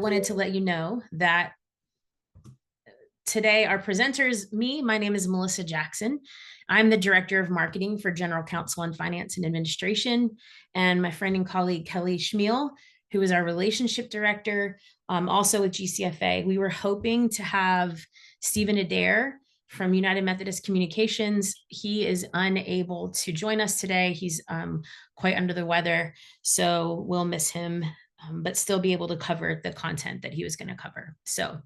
wanted to let you know that today our presenters, my name is Melissa Jackson. I'm the Director of Marketing for General Counsel and Finance and Administration, and my friend and colleague, Kelly Schmiel, who is our Relationship Director, also with GCFA. We were hoping to have Stephen Adair from United Methodist Communications. He is unable to join us today. He's quite under the weather, so we'll miss him, but still be able to cover the content that he was going to cover. So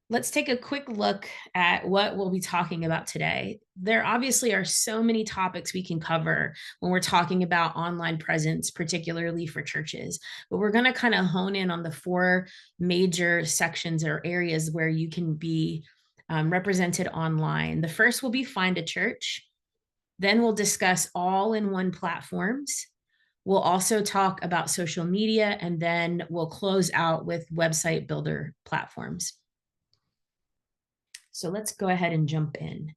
let's take a quick look at what we'll be talking about today. There obviously are so many topics we can cover when we're talking about online presence, particularly for churches, but we're going to kind of hone in on the four major sections or areas where you can be represented online. The first will be find a church. Then we'll discuss all-in-one platforms. We'll also talk about social media, and then we'll close out with website builder platforms. So let's go ahead and jump in.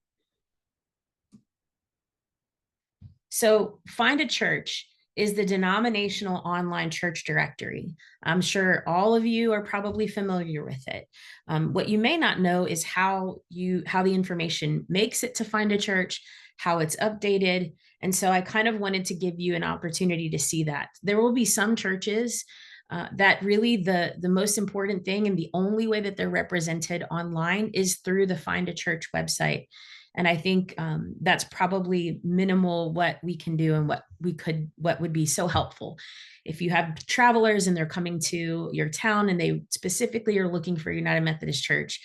So Find a Church is the denominational online church directory. I'm sure all of you are probably familiar with it. What you may not know is how the information makes it to Find a Church, how it's updated. And so I kind of wanted to give you an opportunity to see that. There will be some churches that really the most important thing and the only way that they're represented online is through the Find a Church website. And I think that's probably minimal what we can do and what would be so helpful. If you have travelers and they're coming to your town and they specifically are looking for United Methodist Church,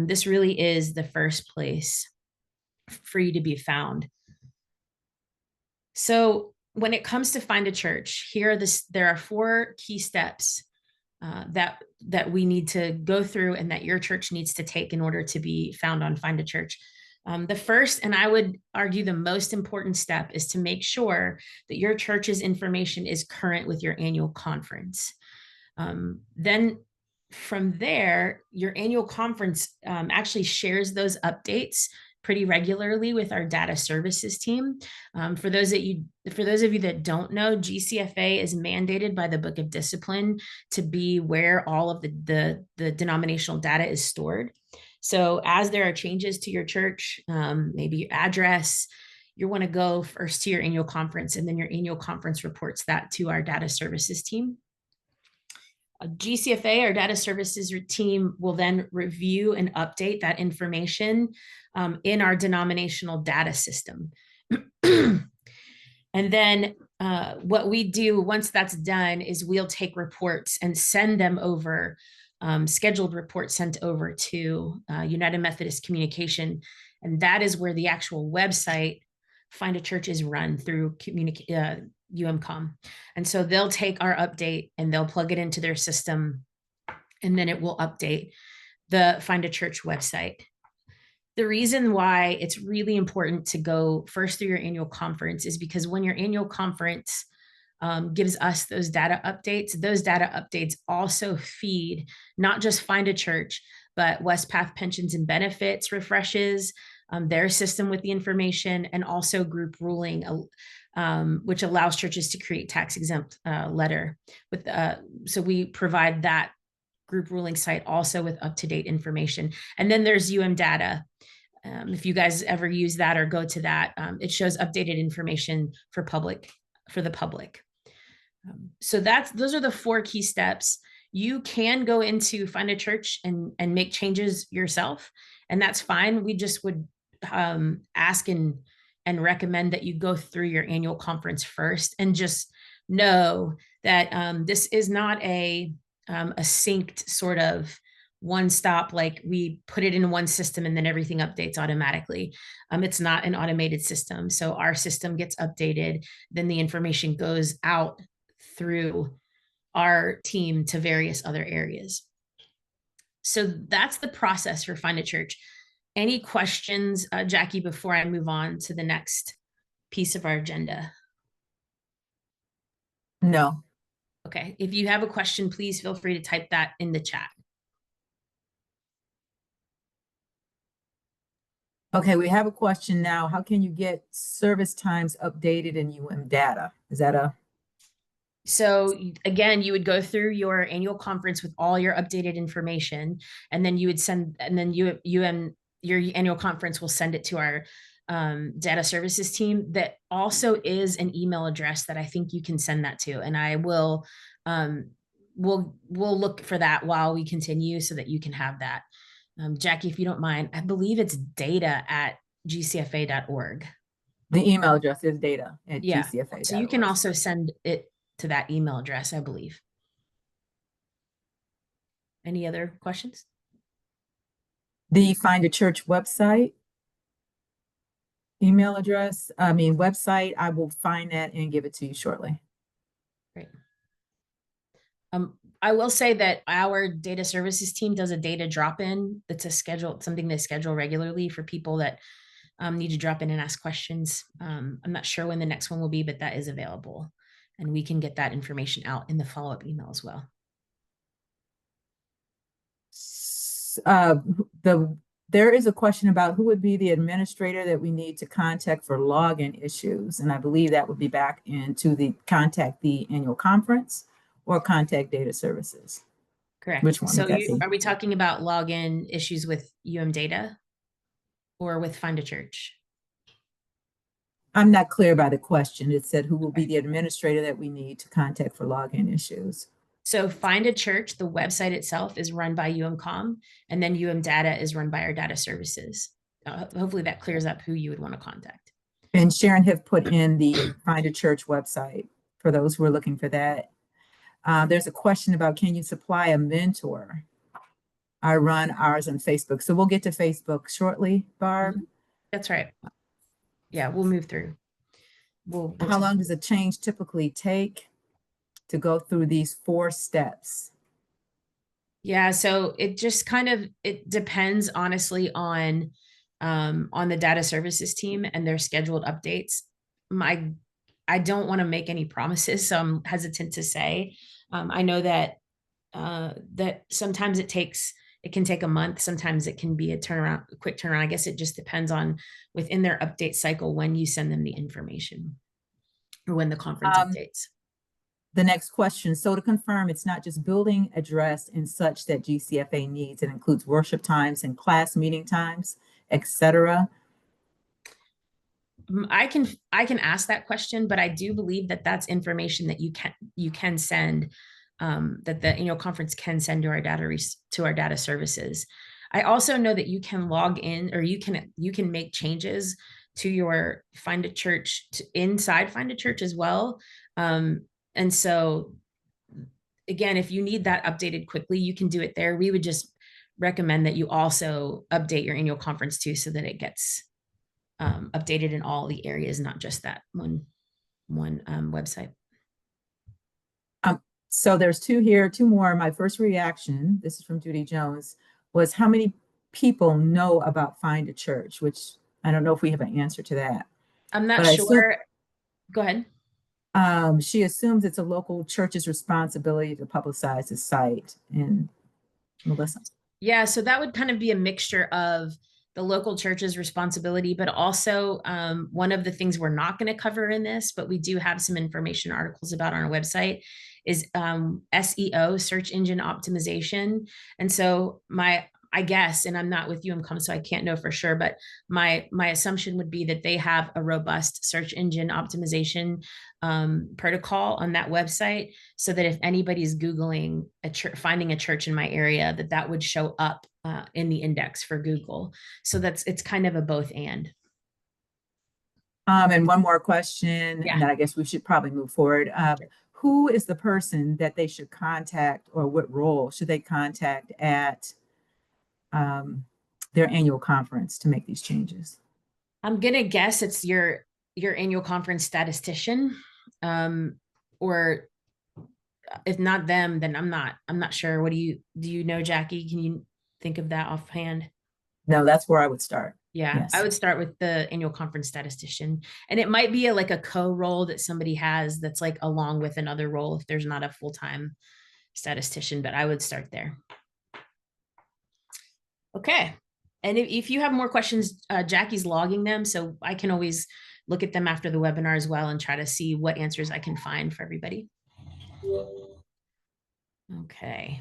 this really is the first place for you to be found. So when it comes to Find a Church, there are four key steps that we need to go through and that your church needs to take in order to be found on Find a Church. The first, and I would argue the most important step, is to make sure that your church's information is current with your annual conference. Then from there, your annual conference actually shares those updates pretty regularly with our data services team. For those of you that don't know, GCFA is mandated by the Book of Discipline to be where all of the denominational data is stored. So as there are changes to your church, maybe your address, you want to go first to your annual conference, and then your annual conference reports that to our data services team. GCFA, our data services team, will then review and update that information in our denominational data system. And then what we do once that's done is we'll take reports and send them over, scheduled reports sent over to United Methodist Communication. And that is where the actual website, Find a Church, is run through UMCOM. And so they'll take our update and they'll plug it into their system, and then it will update the Find a Church website. The reason why it's really important to go first through your annual conference is because when your annual conference gives us those data updates also feed not just Find a Church, but Westpath Pensions and Benefits refreshes their system with the information, and also group ruling, which allows churches to create tax-exempt letter. So we provide that group ruling site also with up-to-date information. And then there's Data. If you guys ever use that or go to that, it shows updated information for the public. So those are the four key steps. You can go into Find a Church and make changes yourself, and that's fine. We just would ask and recommend that you go through your annual conference first, and just know that this is not a synced sort of one stop, like we put it in one system and then everything updates automatically. It's not an automated system. So our system gets updated, then the information goes out through our team to various other areas. So that's the process for Find a Church. Any questions, Jackie, before I move on to the next piece of our agenda? No. Okay, if you have a question, please feel free to type that in the chat. Okay, we have a question now. How can you get service times updated in Data? Is that a So again, you would go through your annual conference with all your updated information, and then you would send, and then you and your annual conference will send it to our data services team. That also is an email address that I think you can send that to, and I will we'll look for that while we continue so that you can have that. Jackie, if you don't mind, I believe it's data@gcfa.org. The email address is data at Yeah. So you can gcfa.org. also send it to that email address, I believe. Any other questions? The Find a Church website, email address, website, I will find that and give it to you shortly. Great. I will say that our data services team does a data drop-in. That's a schedule, something they schedule regularly for people that need to drop in and ask questions. I'm not sure when the next one will be, but that is available. And we can get that information out in the follow-up email as well. There is a question about who would be the administrator that we need to contact for login issues. And I believe that would be back into the contact the annual conference or contact data services. Correct. Which one, So Betsy? are we talking about login issues with data or with Find a Church? I'm not clear by the question. It said who will be the administrator that we need to contact for login issues. So Find a Church, the website itself is run by UMCOM, and then Data is run by our data services. Hopefully that clears up who you would want to contact. And Sharon have put in the Find a Church website for those who are looking for that. There's a question about, can you supply a mentor? I run ours on Facebook. So we'll get to Facebook shortly, Barb. That's right. Yeah, we'll move through. How long does a change typically take to go through these 4 steps? Yeah, so it just kind of, it depends honestly on the data services team and their scheduled updates. I don't want to make any promises, so I'm hesitant to say. I know that that sometimes it can take a month, sometimes it can be a quick turnaround. I guess it just depends on within their update cycle when you send them the information or when the conference updates. The next question. So to confirm, it's not just building address and such that GCFA needs. It includes worship times and class meeting times, etc. I can ask that question, but I do believe that that's information that you can send, that the annual conference can send to our data services. I also know that you can log in, or you can make changes to your Find a Church inside Find a Church as well. And so again, if you need that updated quickly, you can do it there. We would just recommend that you also update your annual conference too, so that it gets updated in all the areas, not just that one website. So there's 2 here, 2 more. My first reaction, this is from Judy Jones, was how many people know about Find a Church, which I don't know if we have an answer to that. I'm not sure. Go ahead. She assumes it's a local church's responsibility to publicize the site. And Melissa? Yeah, so that would kind of be a mixture of the local church's responsibility, but also one of the things we're not going to cover in this, but we do have some information articles about on our website, is SEO, search engine optimization. And so I guess, and I'm not with UMCOM, so I can't know for sure, but my assumption would be that they have a robust search engine optimization protocol on that website, so that if anybody's Googling finding a church in my area, that would show up in the index for Google. So it's kind of a both and. And one more question, Yeah. and then I guess we should probably move forward. Who is the person that they should contact, or what role should they contact at their annual conference to make these changes? I'm gonna guess it's your annual conference statistician, or if not them, then I'm not sure. What do you know, Jackie? Can you think of that offhand? No, that's where I would start. Yeah, Yes. I would start with the annual conference statistician, and it might be like a co-role that somebody has that's like along with another role if there's not a full-time statistician, but I would start there. Okay. And if you have more questions, Jackie's logging them, so I can always look at them after the webinar as well and try to see what answers I can find for everybody. Okay.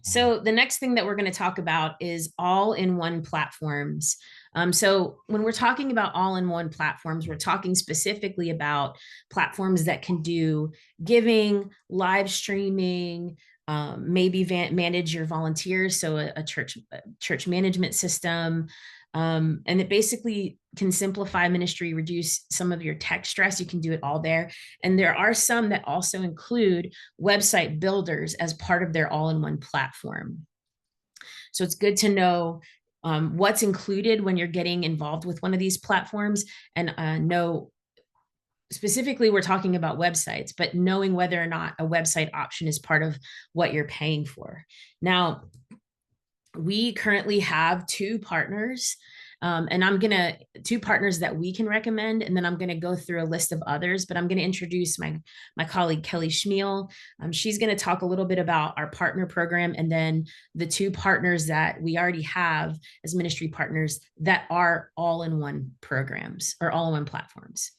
So the next thing that we're going to talk about is all-in-one platforms. So when we're talking about all-in-one platforms, we're talking specifically about platforms that can do giving, live streaming, maybe manage your volunteers, so a church management system, and it basically can simplify ministry, reduce some of your tech stress. You can do it all there. And there are some that also include website builders as part of their all-in-one platform. So it's good to know what's included when you're getting involved with one of these platforms, and know specifically we're talking about websites, but knowing whether or not a website option is part of what you're paying for. Now, we currently have two partners, and two partners that we can recommend, and then I'm gonna go through a list of others, but I'm gonna introduce my colleague, Kelly Schmiel. She's gonna talk a little bit about our partner program, and then the two partners that we already have as ministry partners that are all-in-one programs or all-in-one platforms.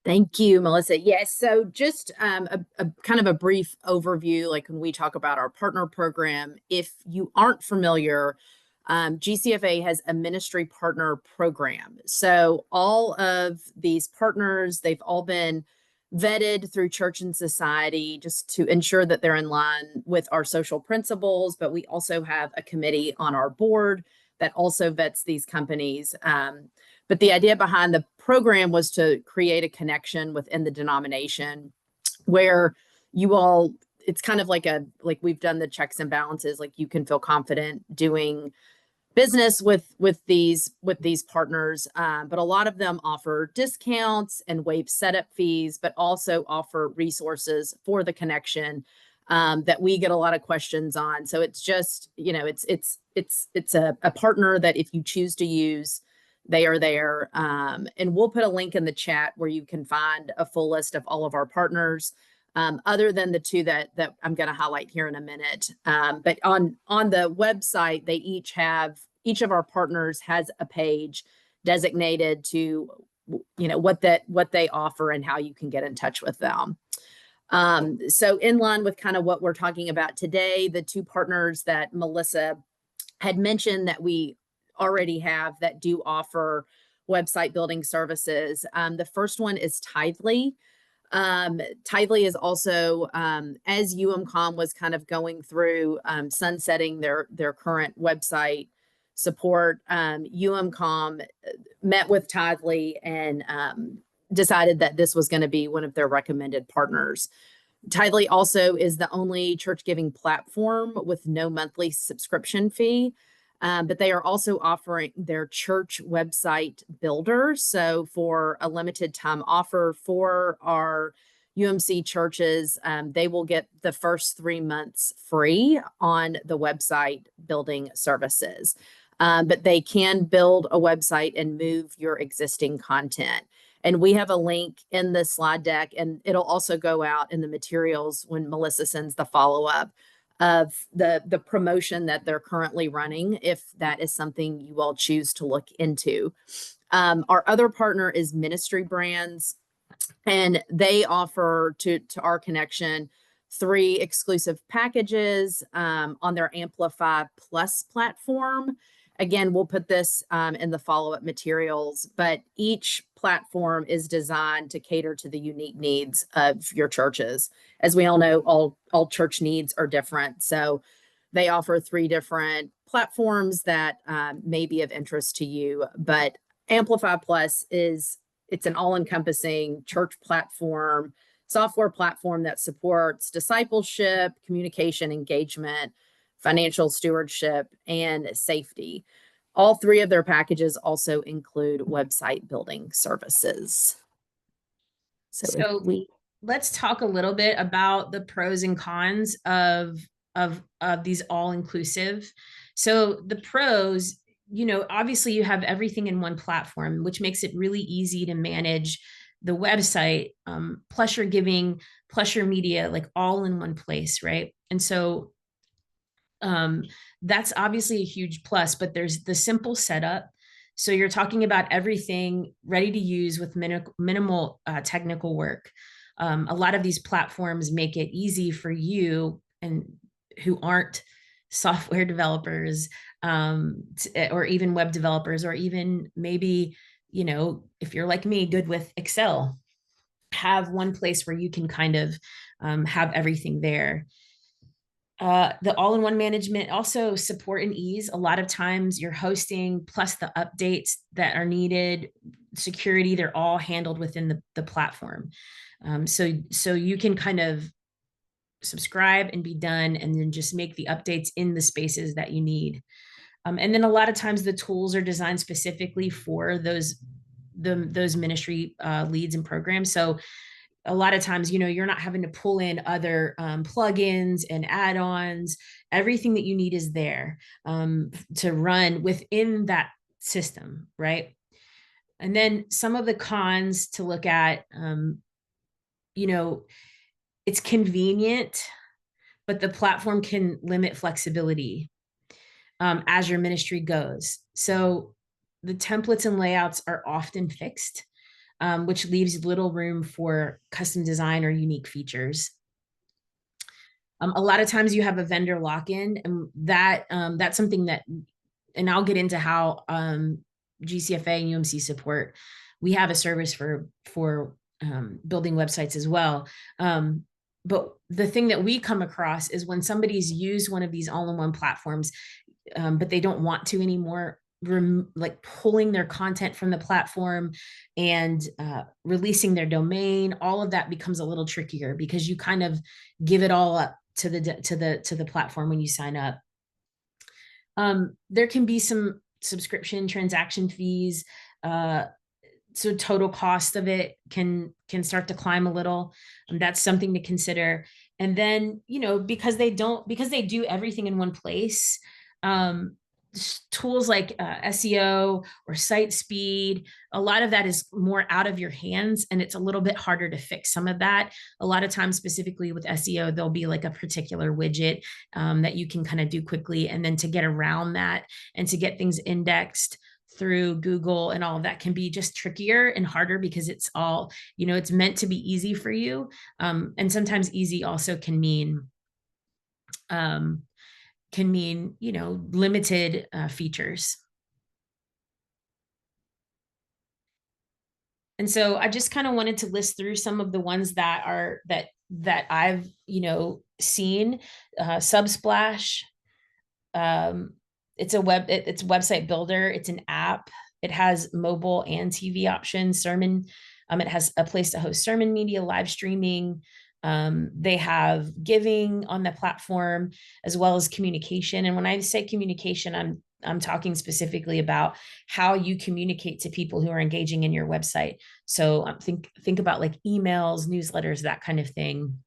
Thank you, Melissa. Yes, so just a kind of a brief overview, like when we talk about our partner program, if you aren't familiar, GCFA has a ministry partner program. So all of these partners, they've all been vetted through Church and Society just to ensure that they're in line with our social principles, but we also have a committee on our board that also vets these companies. But the idea behind the program was to create a connection within the denomination where you all, it's kind of like we've done the checks and balances, like you can feel confident doing business with these partners. But a lot of them offer discounts and waive setup fees, but also offer resources for the connection that we get a lot of questions on. So it's just, it's a partner that if you choose to use, they are there. And we'll put a link in the chat where you can find a full list of all of our partners, other than the two that I'm going to highlight here in a minute. But on the website, each of our partners has a page designated to, what they offer and how you can get in touch with them. So in line with kind of what we're talking about today, the two partners that Melissa had mentioned that we already have that do offer website building services. The first one is Tithely. Tithely is also, as UMCOM was kind of going through sunsetting their current website support, UMCOM met with Tithely and decided that this was going to be one of their recommended partners. Tithely also is the only church giving platform with no monthly subscription fee. But they are also offering their church website builder. So for a limited time offer for our UMC churches, they will get the first 3 months free on the website building services. But they can build a website and move your existing content. And we have a link in the slide deck, and it'll also go out in the materials when Melissa sends the follow-up of the promotion that they're currently running, if that is something you all choose to look into. Our other partner is Ministry Brands, and they offer to our connection 3 exclusive packages on their Amplify Plus platform. Again, we'll put this in the follow-up materials, but each platform is designed to cater to the unique needs of your churches. As we all know, all church needs are different. So they offer 3 different platforms that may be of interest to you, but Amplify Plus it's an all-encompassing church platform, software platform that supports discipleship, communication, engagement, financial stewardship, and safety. All 3 of their packages also include website building services. So let's talk a little bit about the pros and cons of these all-inclusive. So the pros, obviously you have everything in one platform, which makes it really easy to manage the website, plus your giving, plus your media, like all in one place, right? And so that's obviously a huge plus, but there's the simple setup. So you're talking about everything ready to use with minimal technical work. A lot of these platforms make it easy for you and who aren't software developers, or even web developers, or even maybe, if you're like me, good with Excel, have one place where you can kind of have everything there. The all-in-one management, also support and ease. A lot of times your hosting plus the updates that are needed, security, they're all handled within the platform. So you can kind of subscribe and be done, and then just make the updates in the spaces that you need. And then a lot of times the tools are designed specifically for those ministry leads and programs. So a lot of times, you're not having to pull in other plugins and add-ons. Everything that you need is there to run within that system, right? And then some of the cons to look at, it's convenient, but the platform can limit flexibility as your ministry goes. So the templates and layouts are often fixed, which leaves little room for custom design or unique features. A lot of times you have a vendor lock-in, and that's something that, and I'll get into how GCFA and UMC support. We have a service for building websites as well. But the thing that we come across is when somebody's used one of these all-in-one platforms, but they don't want to anymore, like pulling their content from the platform and releasing their domain, all of that becomes a little trickier because you kind of give it all up to the platform when you sign up. There can be some subscription transaction fees. So total cost of it can start to climb a little. And that's something to consider. And then, because they do everything in one place, tools like SEO or site speed, a lot of that is more out of your hands, and it's a little bit harder to fix some of that. A lot of times, specifically with SEO, there'll be like a particular widget that you can kind of do quickly. And then to get around that and to get things indexed through Google and all of that can be just trickier and harder because it's all, it's meant to be easy for you. And sometimes easy also can mean limited features. And so I just kind of wanted to list through some of the ones that I've, seen. Subsplash. It's a website builder. It's an app. It has mobile and TV options, sermon. It has a place to host sermon media, live streaming. They have giving on the platform, as well as communication. And when I say communication, I'm talking specifically about how you communicate to people who are engaging in your website. So think about like emails, newsletters, that kind of thing.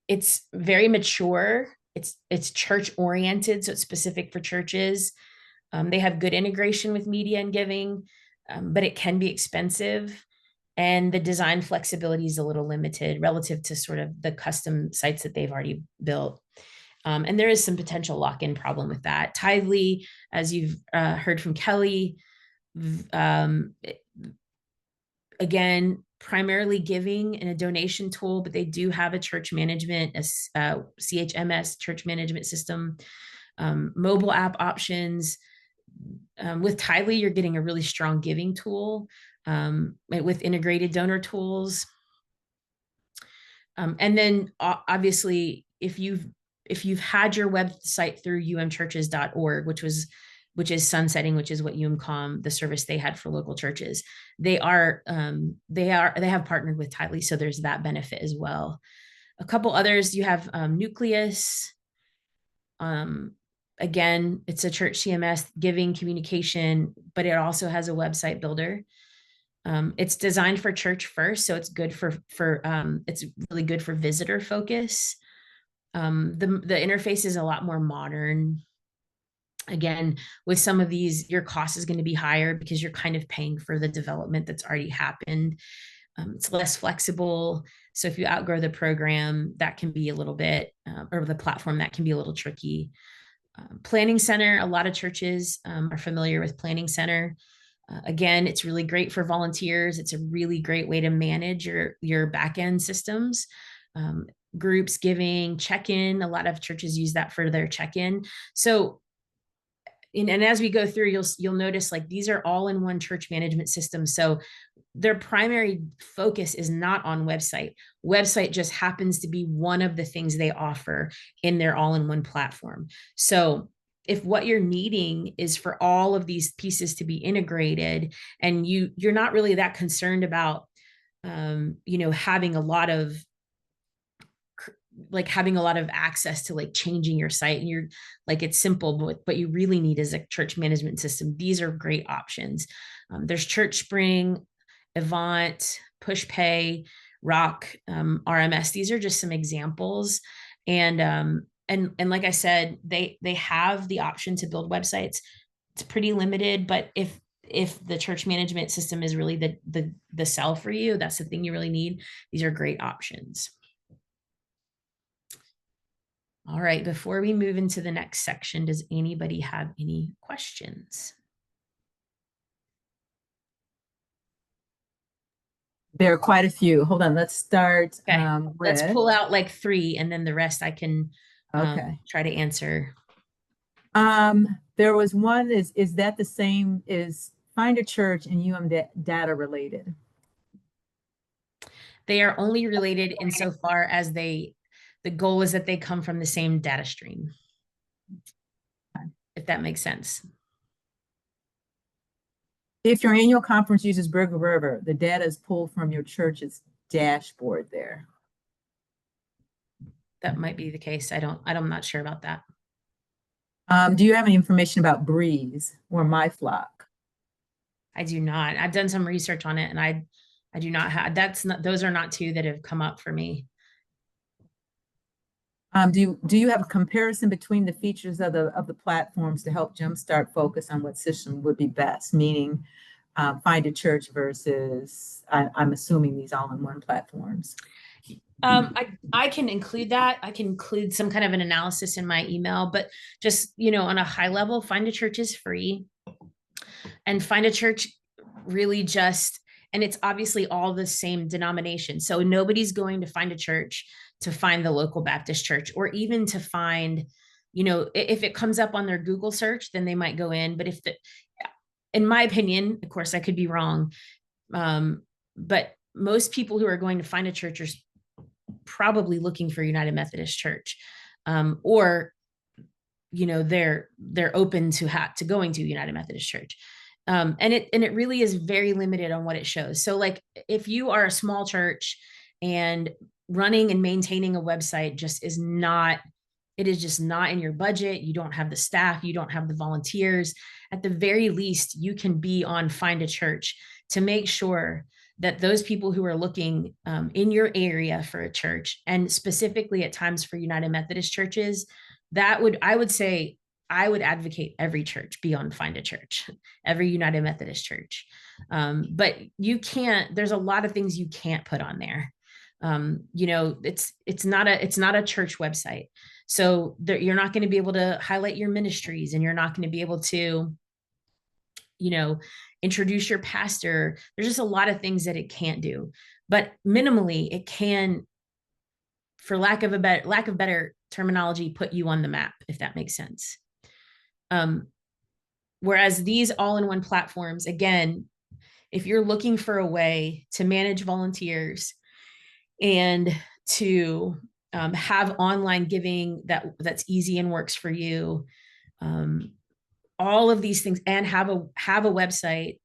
It's very mature. It's church oriented, so it's specific for churches. They have good integration with media and giving, but it can be expensive. And the design flexibility is a little limited relative to sort of the custom sites that they've already built. And there is some potential lock-in problem with that. Tithely, as you've heard from Kelly, again, primarily giving and a donation tool, but they do have a church management, a CHMS, church management system, mobile app options. With Tithely, you're getting a really strong giving tool with integrated donor tools. And then obviously, if you've had your website through umchurches.org, which is sunsetting, which is what UMCOM, the service they had for local churches, they have partnered with Tithely, so there's that benefit as well. A couple others, you have Nucleus. Again, it's a church CMS, giving, communication, but it also has a website builder. It's designed for church first, so it's good it's really good for visitor focus. The interface is a lot more modern. Again, with some of these, your cost is going to be higher because you're kind of paying for the development that's already happened. It's less flexible. So if you outgrow the program, that can be a little bit, or the platform, that can be a little tricky. Planning Center, a lot of churches are familiar with Planning Center. Again, it's really great for volunteers. It's a really great way to manage your back end systems. Groups, giving, check-in. A lot of churches use that for their check-in. So, and as we go through, you'll notice like these are all in one church management system. So their primary focus is not on website. Website just happens to be one of the things they offer in their all-in-one platform. So if what you're needing is for all of these pieces to be integrated, and you're not really that concerned about having a lot of access to like changing your site, and you're like, it's simple, but what you really need is a church management system. These are great options. There's ChurchSpring, Avant, PushPay, Rock, RMS. These are just some examples. And like I said, they have the option to build websites. It's pretty limited, but if the church management system is really the sell for you, that's the thing you really need, these are great options. All right, before we move into the next section, does anybody have any questions? There are quite a few. Hold on, let's start Let's pull out like 3, and then the rest I can try to answer. There was one, is that the same, is Find a Church and data related? They are only related insofar as the goal is that they come from the same data stream. Okay. If that makes sense. If your annual conference uses Burger River, the data is pulled from your church's dashboard there. That might be the case. I'm not sure about that. Do you have any information about Breeze or MyFlock? I do not. I've done some research on it, and I do not have, those are not 2 that have come up for me. Do you have a comparison between the features of the platforms to help jumpstart focus on what system would be best? Meaning, Find a Church versus, I'm assuming, these all-in-one platforms. I can include that. I can include some kind of an analysis in my email, but just, on a high level, Find a Church is free, and Find a Church really and it's obviously all the same denomination. So nobody's going to find a church to find the local Baptist church, or even to find, if it comes up on their Google search, then they might go in. But in my opinion, of course, I could be wrong, but most people who are going to find a church are probably looking for United Methodist Church, or they're open to going to United Methodist Church. And it really is very limited on what it shows. So like if you are a small church and running and maintaining a website it is just not in your budget, you don't have the staff, you don't have the volunteers, at the very least, you can be on Find a Church to make sure that those people who are looking in your area for a church, and specifically at times for United Methodist churches, I would advocate every church be on Find a Church, every United Methodist church. But there's a lot of things you can't put on there. It's not a church website. So you're not going to be able to highlight your ministries, and you're not going to be able to, introduce your pastor. There's just a lot of things that it can't do, but minimally it can, for lack of better terminology, put you on the map, if that makes sense. Whereas these all-in-one platforms, again, if you're looking for a way to manage volunteers and to have online giving that's easy and works for you, all of these things, and have a website,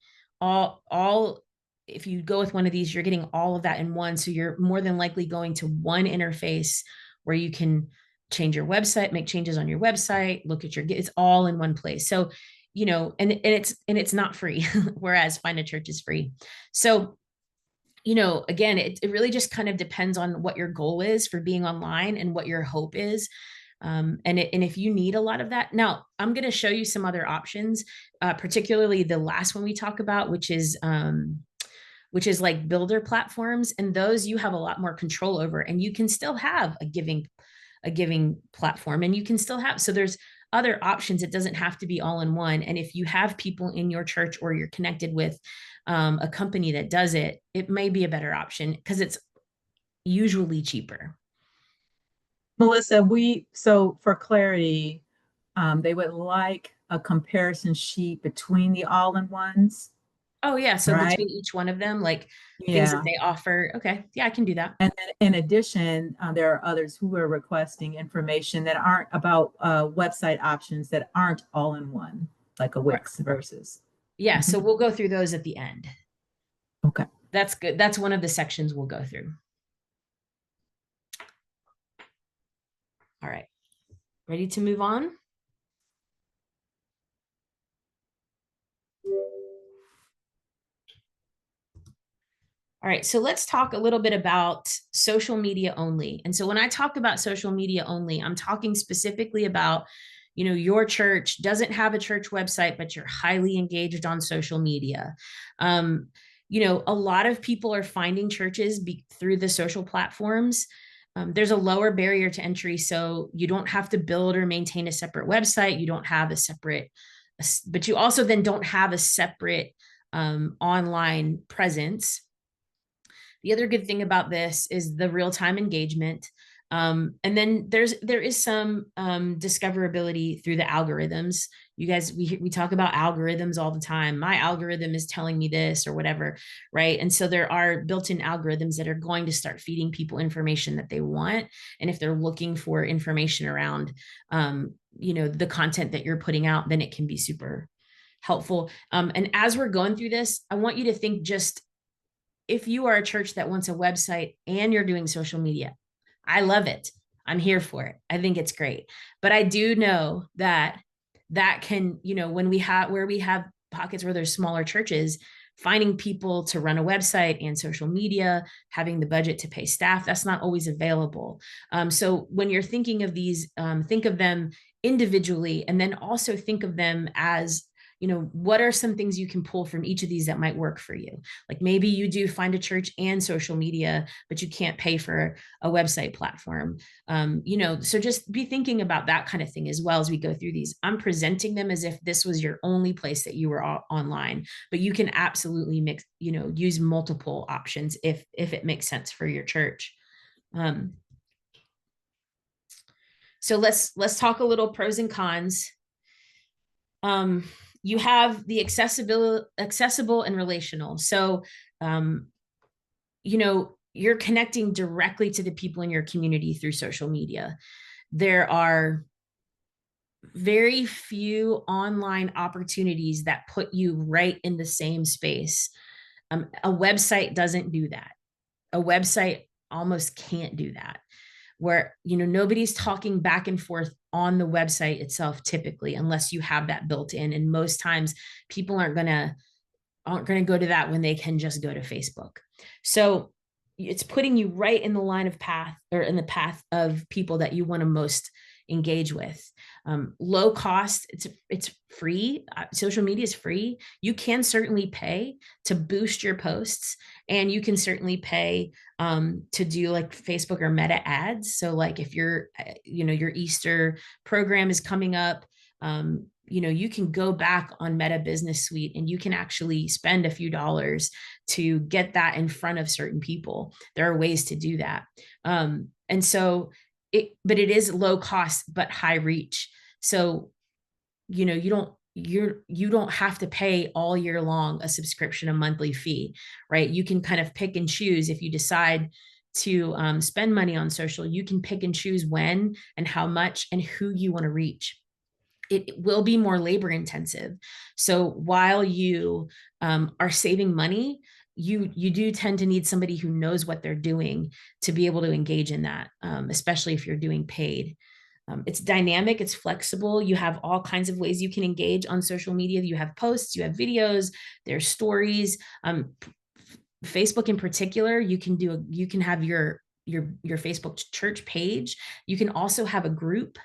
if you go with one of these, you're getting all of that in one. So you're more than likely going to one interface where you can change your website, make changes on your website, look at it's all in one place. So, and it's not free, whereas Find a Church is free. So, again, it really just kind of depends on what your goal is for being online and what your hope is. And if you need a lot of that, now I'm going to show you some other options, particularly the last one we talk about, which is like builder platforms. And those you have a lot more control over, and you can still have a giving platform, and you can still have, so there's other options. It doesn't have to be all in one. And if you have people in your church or you're connected with a company that does it, it may be a better option because it's usually cheaper. Melissa, so for clarity, they would like a comparison sheet between the all-in-ones, Oh yeah. So right? between each one of them, like things that Yeah. they offer. Okay. Yeah, I can do that. And then in addition, there are others who are requesting information that aren't about website options that aren't all in one, like a Right. Wix versus. Yeah. So Mhm. we'll go through those at the end. Okay. That's good. That's one of the sections we'll go through. All right. Ready to move on? All right, so let's talk a little bit about social media only. And so when I talk about social media only, I'm talking specifically about, your church doesn't have a church website, but you're highly engaged on social media. A lot of people are finding churches through the social platforms. There's a lower barrier to entry, so you don't have to build or maintain a separate website. You don't have a separate, but you also then don't have a separate online presence. The other good thing about this is the real-time engagement. And then there is some discoverability through the algorithms. You guys, we talk about algorithms all the time. My algorithm is telling me this or whatever, right? And so there are built-in algorithms that are going to start feeding people information that they want. And if they're looking for information around, the content that you're putting out, then it can be super helpful. And as we're going through this, I want you to think just if you are a church that wants a website and you're doing social media, I love it. I'm here for it. I think it's great. But I do know that can, when we have pockets where there's smaller churches, finding people to run a website and social media, having the budget to pay staff, that's not always available. So when you're thinking of these, think of them individually, and then also think of them as, what are some things you can pull from each of these that might work for you? Like maybe you do find a church and social media, but you can't pay for a website platform. So just be thinking about that kind of thing as well as we go through these. I'm presenting them as if this was your only place that you were online, but you can absolutely use multiple options if it makes sense for your church. So let's talk a little pros and cons. You have the accessible and relational. So, you're connecting directly to the people in your community through social media. There are very few online opportunities that put you right in the same space. A website doesn't do that. A website almost can't do that, where nobody's talking back and forth on the website itself typically, unless you have that built in. And most times people aren't going to go to that when they can just go to Facebook. So it's putting you right in the line of path, or in the path of people that you want to most engage with. Low cost, it's free. Social media is free. You can certainly pay to boost your posts, and you can certainly pay to do like Facebook or Meta ads. So like if your Easter program is coming up, you can go back on Meta Business Suite and you can actually spend a few dollars to get that in front of certain people. There are ways to do that. And so but it is low cost, but high reach. So, you don't have to pay all year long a subscription, a monthly fee, right? You can kind of pick and choose. If you decide to spend money on social, you can pick and choose when and how much and who you want to reach. It will be more labor intensive. So while you are saving money, you do tend to need somebody who knows what they're doing to be able to engage in that, especially if you're doing paid. It's dynamic, it's flexible. You have all kinds of ways you can engage on social media. You have posts, you have videos, there's stories. Facebook in particular, you can have your Facebook church page. You can also have a group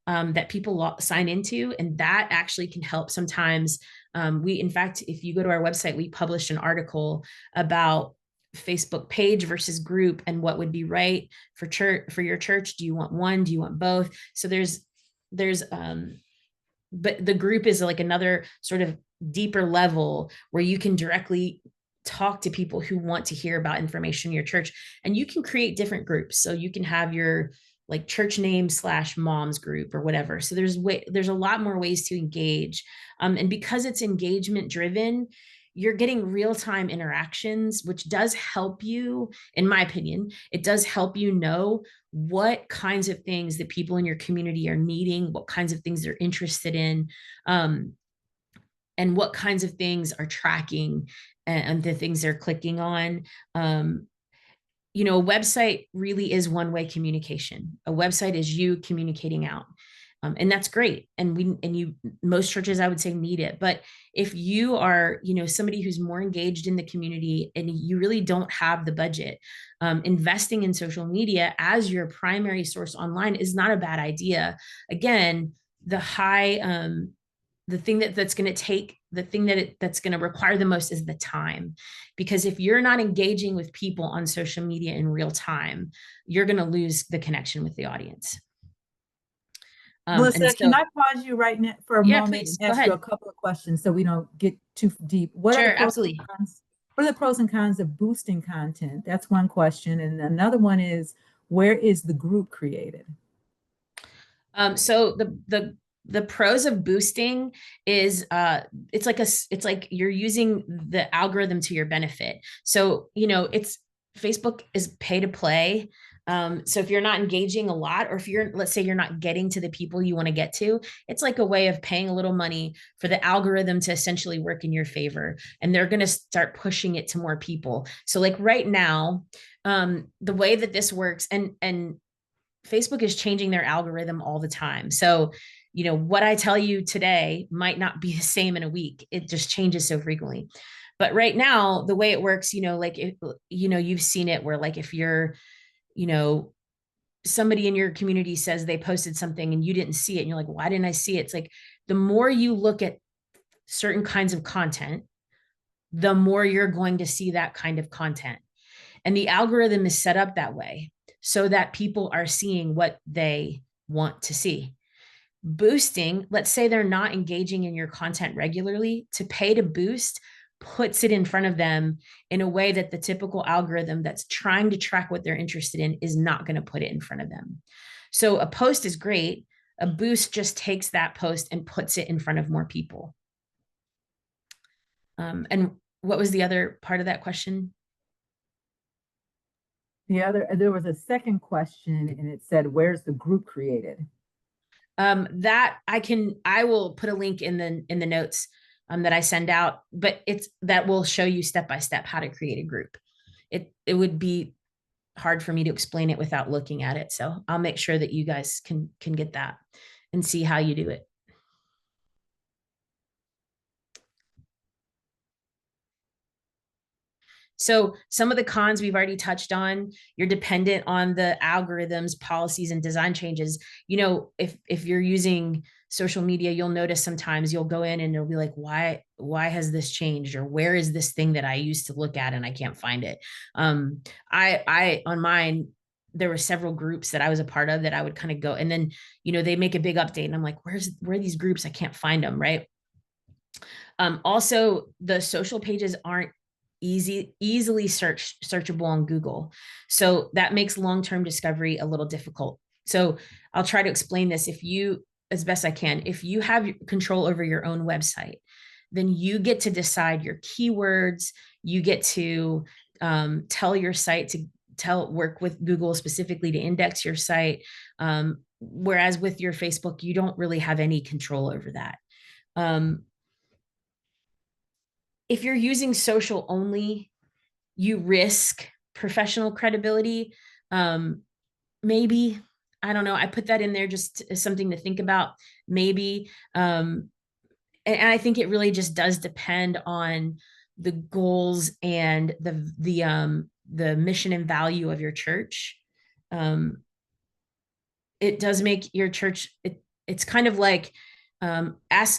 that people sign into, and that actually can help sometimes. In fact, if you go to our website, we published an article about Facebook page versus group and what would be right for your church. Do you want one? Do you want both? So there's but the group is like another sort of deeper level where you can directly talk to people who want to hear about information in your church, and you can create different groups. So you can have your like church name / moms group or whatever. So there's a lot more ways to engage. And because it's engagement driven, you're getting real-time interactions, which does help you, in my opinion, it does help you know what kinds of things that people in your community are needing, what kinds of things they're interested in, and what kinds of things are tracking, and the things they're clicking on. A website really is one-way communication. A website is you communicating out. And that's great. Most churches, I would say, need it. But if you are, somebody who's more engaged in the community and you really don't have the budget, investing in social media as your primary source online is not a bad idea. Again, the thing that's going to take the thing that's going to require the most is the time, because if you're not engaging with people on social media in real time, you're going to lose the connection with the audience. Melissa, can I pause you right now for a moment please, and ask you a couple of questions so we don't get too deep? Sure, absolutely. What are the pros and cons of boosting content? That's one question. And another one is, where is the group created? So the pros of boosting is it's like you're using the algorithm to your benefit. So Facebook is pay to play. So if you're not engaging a lot, or if let's say you're not getting to the people you want to get to, it's like a way of paying a little money for the algorithm to essentially work in your favor. And they're going to start pushing it to more people. So like right now, the way that this works, and Facebook is changing their algorithm all the time. So, what I tell you today might not be the same in a week. It just changes so frequently. But right now, the way it works, you've seen it where like if you're, somebody in your community says they posted something and you didn't see it and you're like, why didn't I see it? It's like the more you look at certain kinds of content, the more you're going to see that kind of content. And the algorithm is set up that way so that people are seeing what they want to see. Boosting, let's say they're not engaging in your content regularly, to pay to boost puts it in front of them in a way that the typical algorithm that's trying to track what they're interested in is not going to put it in front of them. So a post is great. A boost just takes that post and puts it in front of more people. And what was the other part of that question? There was a second question and it said, where's the group created? That I will put a link in the notes that I send out, but that will show you step by step how to create a group. It would be hard for me to explain it without looking at it. So I'll make sure that you guys can get that and see how you do it. So some of the cons we've already touched on. You're dependent on the algorithms, policies, and design changes. If you're using social media, you'll notice sometimes you'll go in and it'll be like, why has this changed? Or where is this thing that I used to look at and I can't find it? I on mine, there were several groups that I was a part of that I would kind of go, and then, they make a big update and I'm like, where are these groups? I can't find them. Right. Also, the social pages aren't easily searchable on Google. So that makes long-term discovery a little difficult. So I'll try to explain this as best I can. If you have control over your own website, then you get to decide your keywords. You get to tell your site to work with Google specifically to index your site. Whereas with your Facebook, you don't really have any control over that. If you're using social only, you risk professional credibility. Maybe, I don't know. I put that in there just as something to think about. Maybe. And I think it really just does depend on the goals and the mission and value of your church. It does make your church, it's kind of like,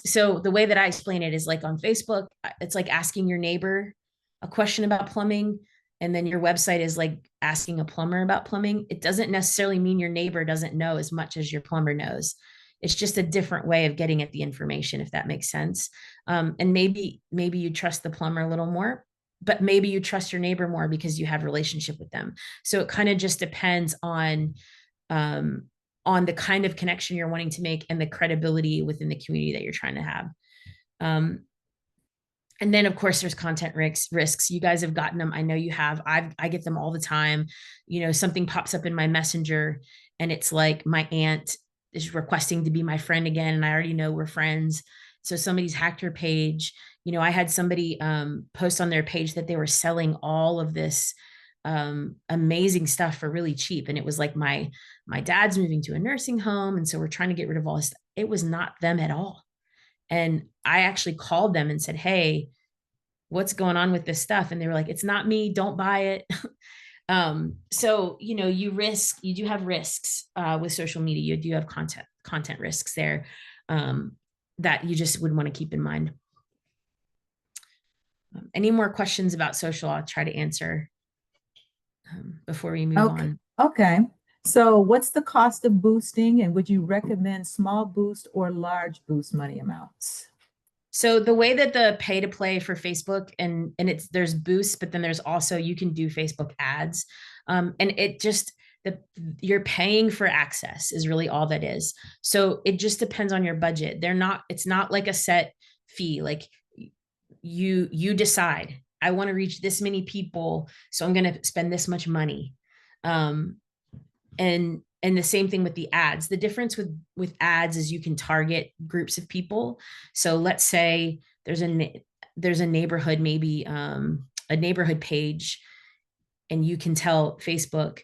so the way that I explain it is like on Facebook, it's like asking your neighbor a question about plumbing, and then your website is like asking a plumber about plumbing. It doesn't necessarily mean your neighbor doesn't know as much as your plumber knows. It's just a different way of getting at the information, if that makes sense. And maybe you trust the plumber a little more, but maybe you trust your neighbor more because you have a relationship with them. So it kind of just depends on the kind of connection you're wanting to make and the credibility within the community that you're trying to have. And then of course there's content risks. You guys have gotten them. I know you have. I get them all the time. Something pops up in my messenger and it's like my aunt is requesting to be my friend again. And I already know we're friends. So somebody's hacked her page. I had somebody post on their page that they were selling all of this amazing stuff for really cheap. And it was like my dad's moving to a nursing home. And so we're trying to get rid of all this. It was not them at all. And I actually called them and said, hey, what's going on with this stuff? And they were like, it's not me, don't buy it. So, you do have risks with social media. You do have content risks there that you just would want to keep in mind. Any more questions about social? I'll try to answer before we move on. Okay. So what's the cost of boosting, and would you recommend small boost or large boost money amounts? So the way that the pay to play for Facebook and there's boosts, but then there's also, you can do Facebook ads. And it just, you're paying for access is really all that is. So it just depends on your budget. It's not like a set fee. Like you decide, I want to reach this many people, so I'm going to spend this much money. And the same thing with the ads. The difference with ads is you can target groups of people. So let's say there's a neighborhood, maybe a neighborhood page, and you can tell Facebook,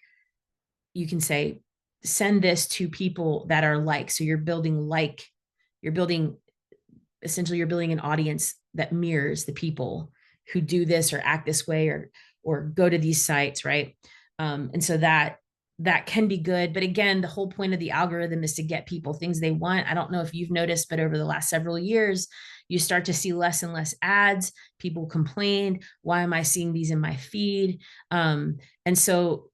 you can say, send this to people that are like, so you're building an audience that mirrors the people who do this or act this way or go to these sites, right? And so that can be good. But again, the whole point of the algorithm is to get people things they want. I don't know if you've noticed, but over the last several years, you start to see less and less ads. People complained, why am I seeing these in my feed? And so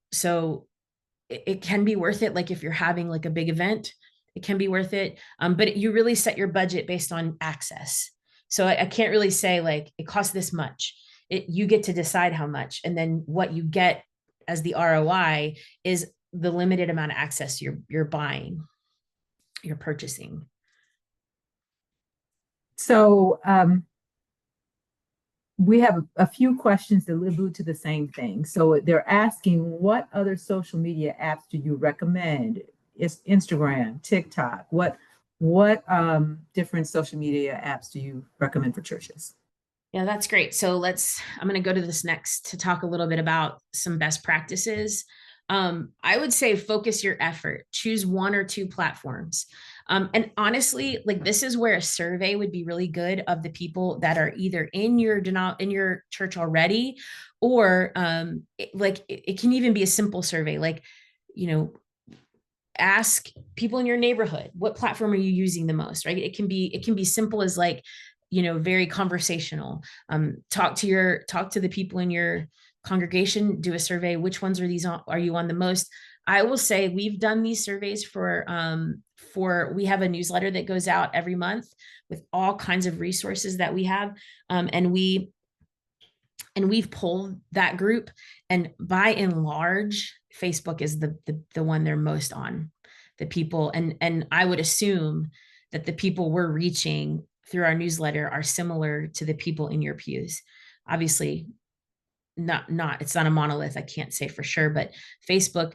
it can be worth it. Like if you're having like a big event, it can be worth it. But you really set your budget based on access. So I can't really say like it costs this much. You get to decide how much, and then what you get as the ROI is the limited amount of access you're buying, you're purchasing. So we have a few questions that allude to the same thing. So they're asking, what other social media apps do you recommend? Is Instagram, TikTok? What different social media apps do you recommend for churches? Yeah, that's great. So I'm going to go to this next to talk a little bit about some best practices. I would say focus your effort, choose one or two platforms. And honestly, like this is where a survey would be really good of the people that are either in your church already, or it can even be a simple survey, like, ask people in your neighborhood, what platform are you using the most, right? It can be simple as like, very conversational. Talk to the people in your congregation, do a survey. Which ones are you on the most? I will say we've done these surveys for we have a newsletter that goes out every month with all kinds of resources that we have. And we've polled that group, and by and large, Facebook is the one they're most on, the people. And I would assume that the people we're reaching through our newsletter are similar to the people in your pews. Obviously, it's not a monolith. I can't say for sure, but Facebook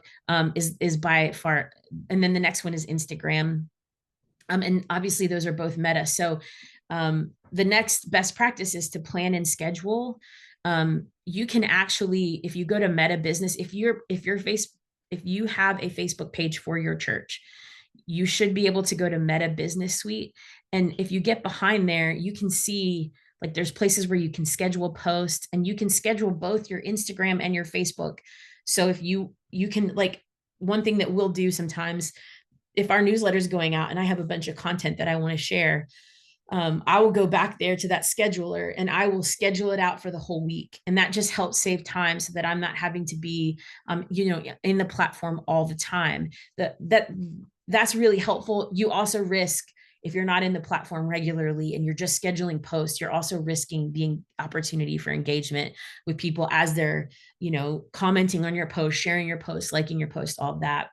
is by far. And then the next one is Instagram. And obviously those are both Meta. So the next best practice is to plan and schedule. You can actually, if you go to Meta Business, if you have a Facebook page for your church, you should be able to go to Meta Business Suite. And if you get behind there, you can see like there's places where you can schedule posts, and you can schedule both your Instagram and your Facebook. So if you can, like, one thing that we'll do sometimes, if our newsletter is going out and I have a bunch of content that I want to share, I will go back there to that scheduler and I will schedule it out for the whole week. And that just helps save time so that I'm not having to be, in the platform all the time. That that's really helpful. You also risk, if you're not in the platform regularly and you're just scheduling posts, you're also risking being opportunity for engagement with people as they're, commenting on your post, sharing your post, liking your post, all of that.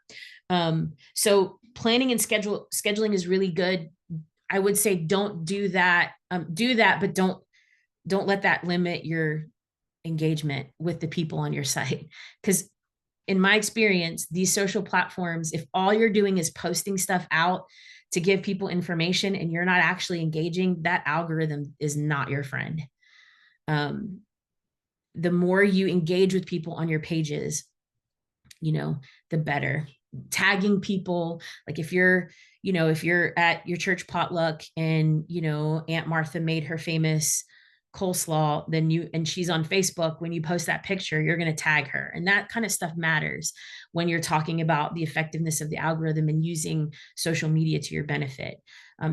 So planning and scheduling is really good. I would say don't do that. Do that, but don't let that limit your engagement with the people on your site. Because in my experience, these social platforms, if all you're doing is posting stuff out to give people information and you're not actually engaging, that algorithm is not your friend. The more you engage with people on your pages, the better. Tagging people, like if you're at your church potluck and, Aunt Martha made her famous coleslaw, and she's on Facebook, when you post that picture, you're going to tag her. And that kind of stuff matters when you're talking about the effectiveness of the algorithm and using social media to your benefit.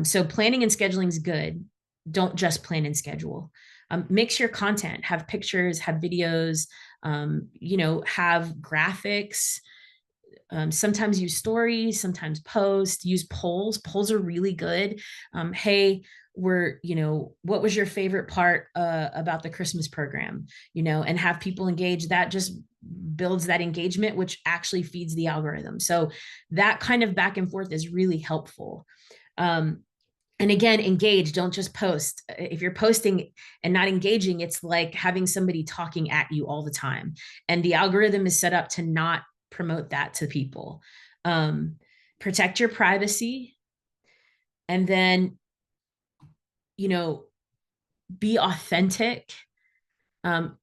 So planning and scheduling is good. Don't just plan and schedule. Mix your content, have pictures, have videos, have graphics. Sometimes use stories, sometimes post, use polls. Polls are really good. Hey, what was your favorite part about the Christmas program? And have people engage. That just builds that engagement, which actually feeds the algorithm. So that kind of back and forth is really helpful. And again, engage, don't just post. If you're posting and not engaging, it's like having somebody talking at you all the time. And the algorithm is set up to not promote that to people. Protect your privacy. And then, be authentic. Let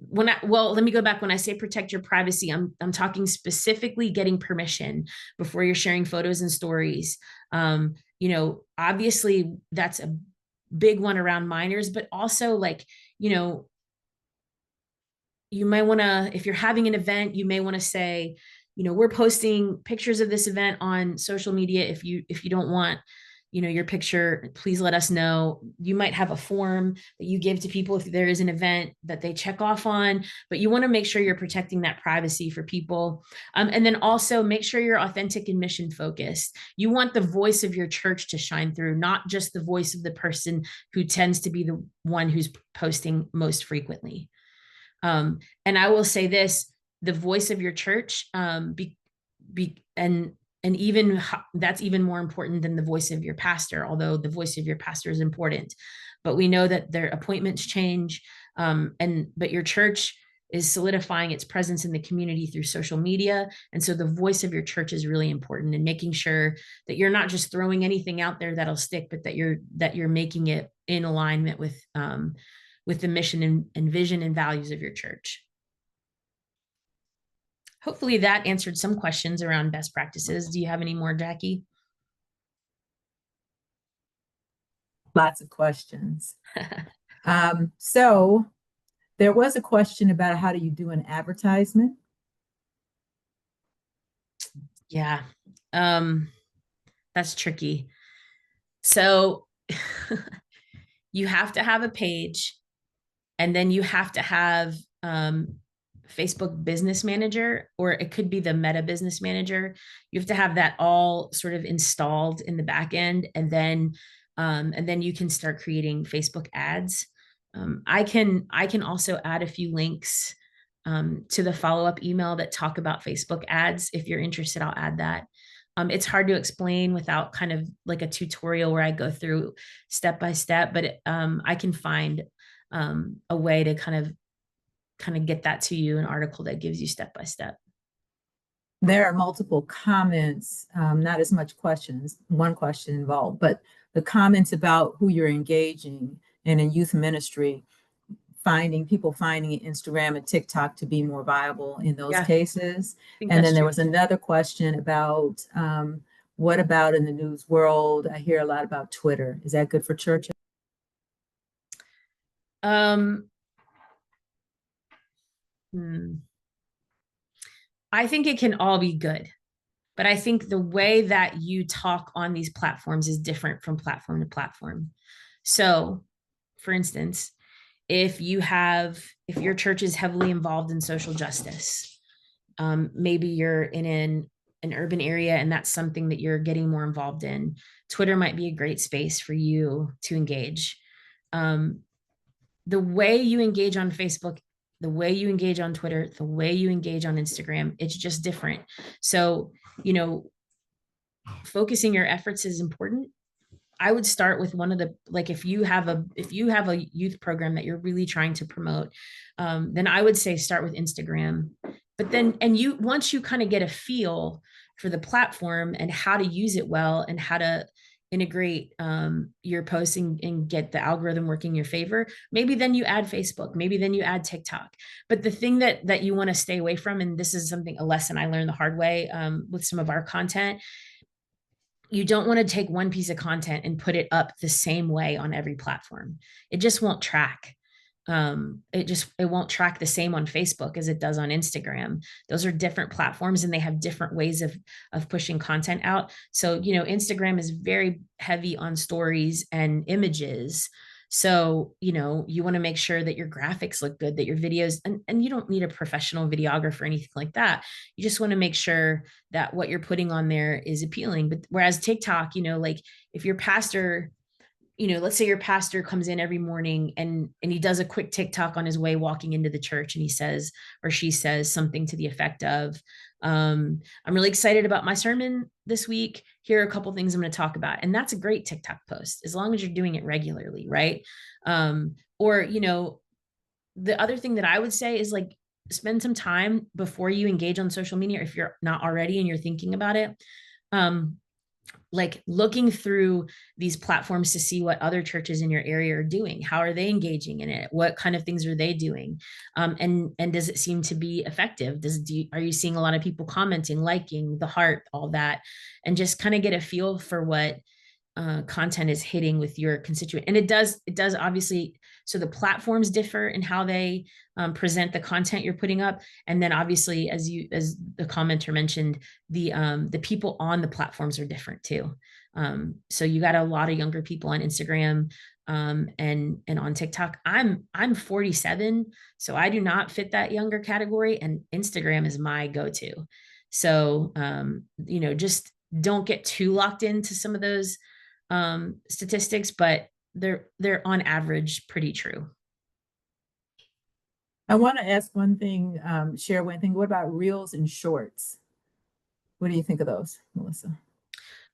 me go back. When I say protect your privacy, I'm talking specifically getting permission before you're sharing photos and stories. Obviously that's a big one around minors, but also you might want to, if you're having an event, you may want to say, we're posting pictures of this event on social media. If you don't want, your picture, please let us know. You might have a form that you give to people if there is an event that they check off on, but you want to make sure you're protecting that privacy for people. And then also make sure you're authentic and mission focused. You want the voice of your church to shine through, not just the voice of the person who tends to be the one who's posting most frequently. And I will say this, the voice of your church, and even that's even more important than the voice of your pastor, although the voice of your pastor is important. But we know that their appointments change, but your church is solidifying its presence in the community through social media. And so the voice of your church is really important, and making sure that you're not just throwing anything out there that'll stick, but that you're making it in alignment with the mission and vision and values of your church. Hopefully that answered some questions around best practices. Do you have any more, Jackie? Lots of questions. So there was a question about how do you do an advertisement? Yeah, that's tricky. So you have to have a page, and then you have to have Facebook Business Manager, or it could be the Meta Business Manager. You have to have that all sort of installed in the back end, and then you can start creating Facebook ads. I can also add a few links to the follow-up email that talk about Facebook ads. If you're interested, I'll add that. It's hard to explain without kind of like a tutorial where I go through step by step, but I can find a way to kind of get that to you, an article that gives you step by step. There are multiple comments, not as much questions, one question involved, but the comments about who you're engaging, and in youth ministry, people finding Instagram and TikTok to be more viable in those cases. And then there was another question about what about in the news world? I hear a lot about Twitter. Is that good for churches? I think it can all be good, but I think the way that you talk on these platforms is different from platform to platform. So, for instance, if your church is heavily involved in social justice, maybe you're in an urban area and that's something that you're getting more involved in, Twitter might be a great space for you to engage. The way you engage on Facebook, the way you engage on Twitter, the way you engage on Instagram, it's just different. So, focusing your efforts is important. I would start with one of the, like, if you have a youth program that you're really trying to promote, then I would say start with Instagram. But then, once you kind of get a feel for the platform and how to use it well and how to integrate your posting and get the algorithm working in your favor, maybe then you add Facebook, maybe then you add TikTok. But the thing that you want to stay away from, and this is a lesson I learned the hard way with some of our content, you don't want to take one piece of content and put it up the same way on every platform. It just won't track. It won't track the same on Facebook as it does on Instagram. Those are different platforms and they have different ways of pushing content out. So, Instagram is very heavy on stories and images. So, you want to make sure that your graphics look good, that your videos, and you don't need a professional videographer or anything like that. You just want to make sure that what you're putting on there is appealing. But whereas TikTok, like if your pastor, let's say your pastor comes in every morning and he does a quick TikTok on his way walking into the church and he says, or she says something to the effect of, I'm really excited about my sermon this week. Here are a couple things I'm going to talk about. And that's a great TikTok post, as long as you're doing it regularly, right? Or, the other thing that I would say is, like, spend some time before you engage on social media, if you're not already and you're thinking about it, like looking through these platforms to see what other churches in your area are doing. How are they engaging in it? What kind of things are they doing? And does it seem to be effective? Are you seeing a lot of people commenting, liking, the heart, all that, and just kind of get a feel for what content is hitting with your constituent. And it does obviously. So the platforms differ in how they present the content you're putting up. And then obviously, as the commenter mentioned, the people on the platforms are different too. So you got a lot of younger people on Instagram and on TikTok. I'm 47, so I do not fit that younger category, and Instagram is my go-to. So just don't get too locked into some of those statistics, but they're on average pretty true. I want to ask one thing, share one thing. What about reels and shorts? What do you think of those, Melissa?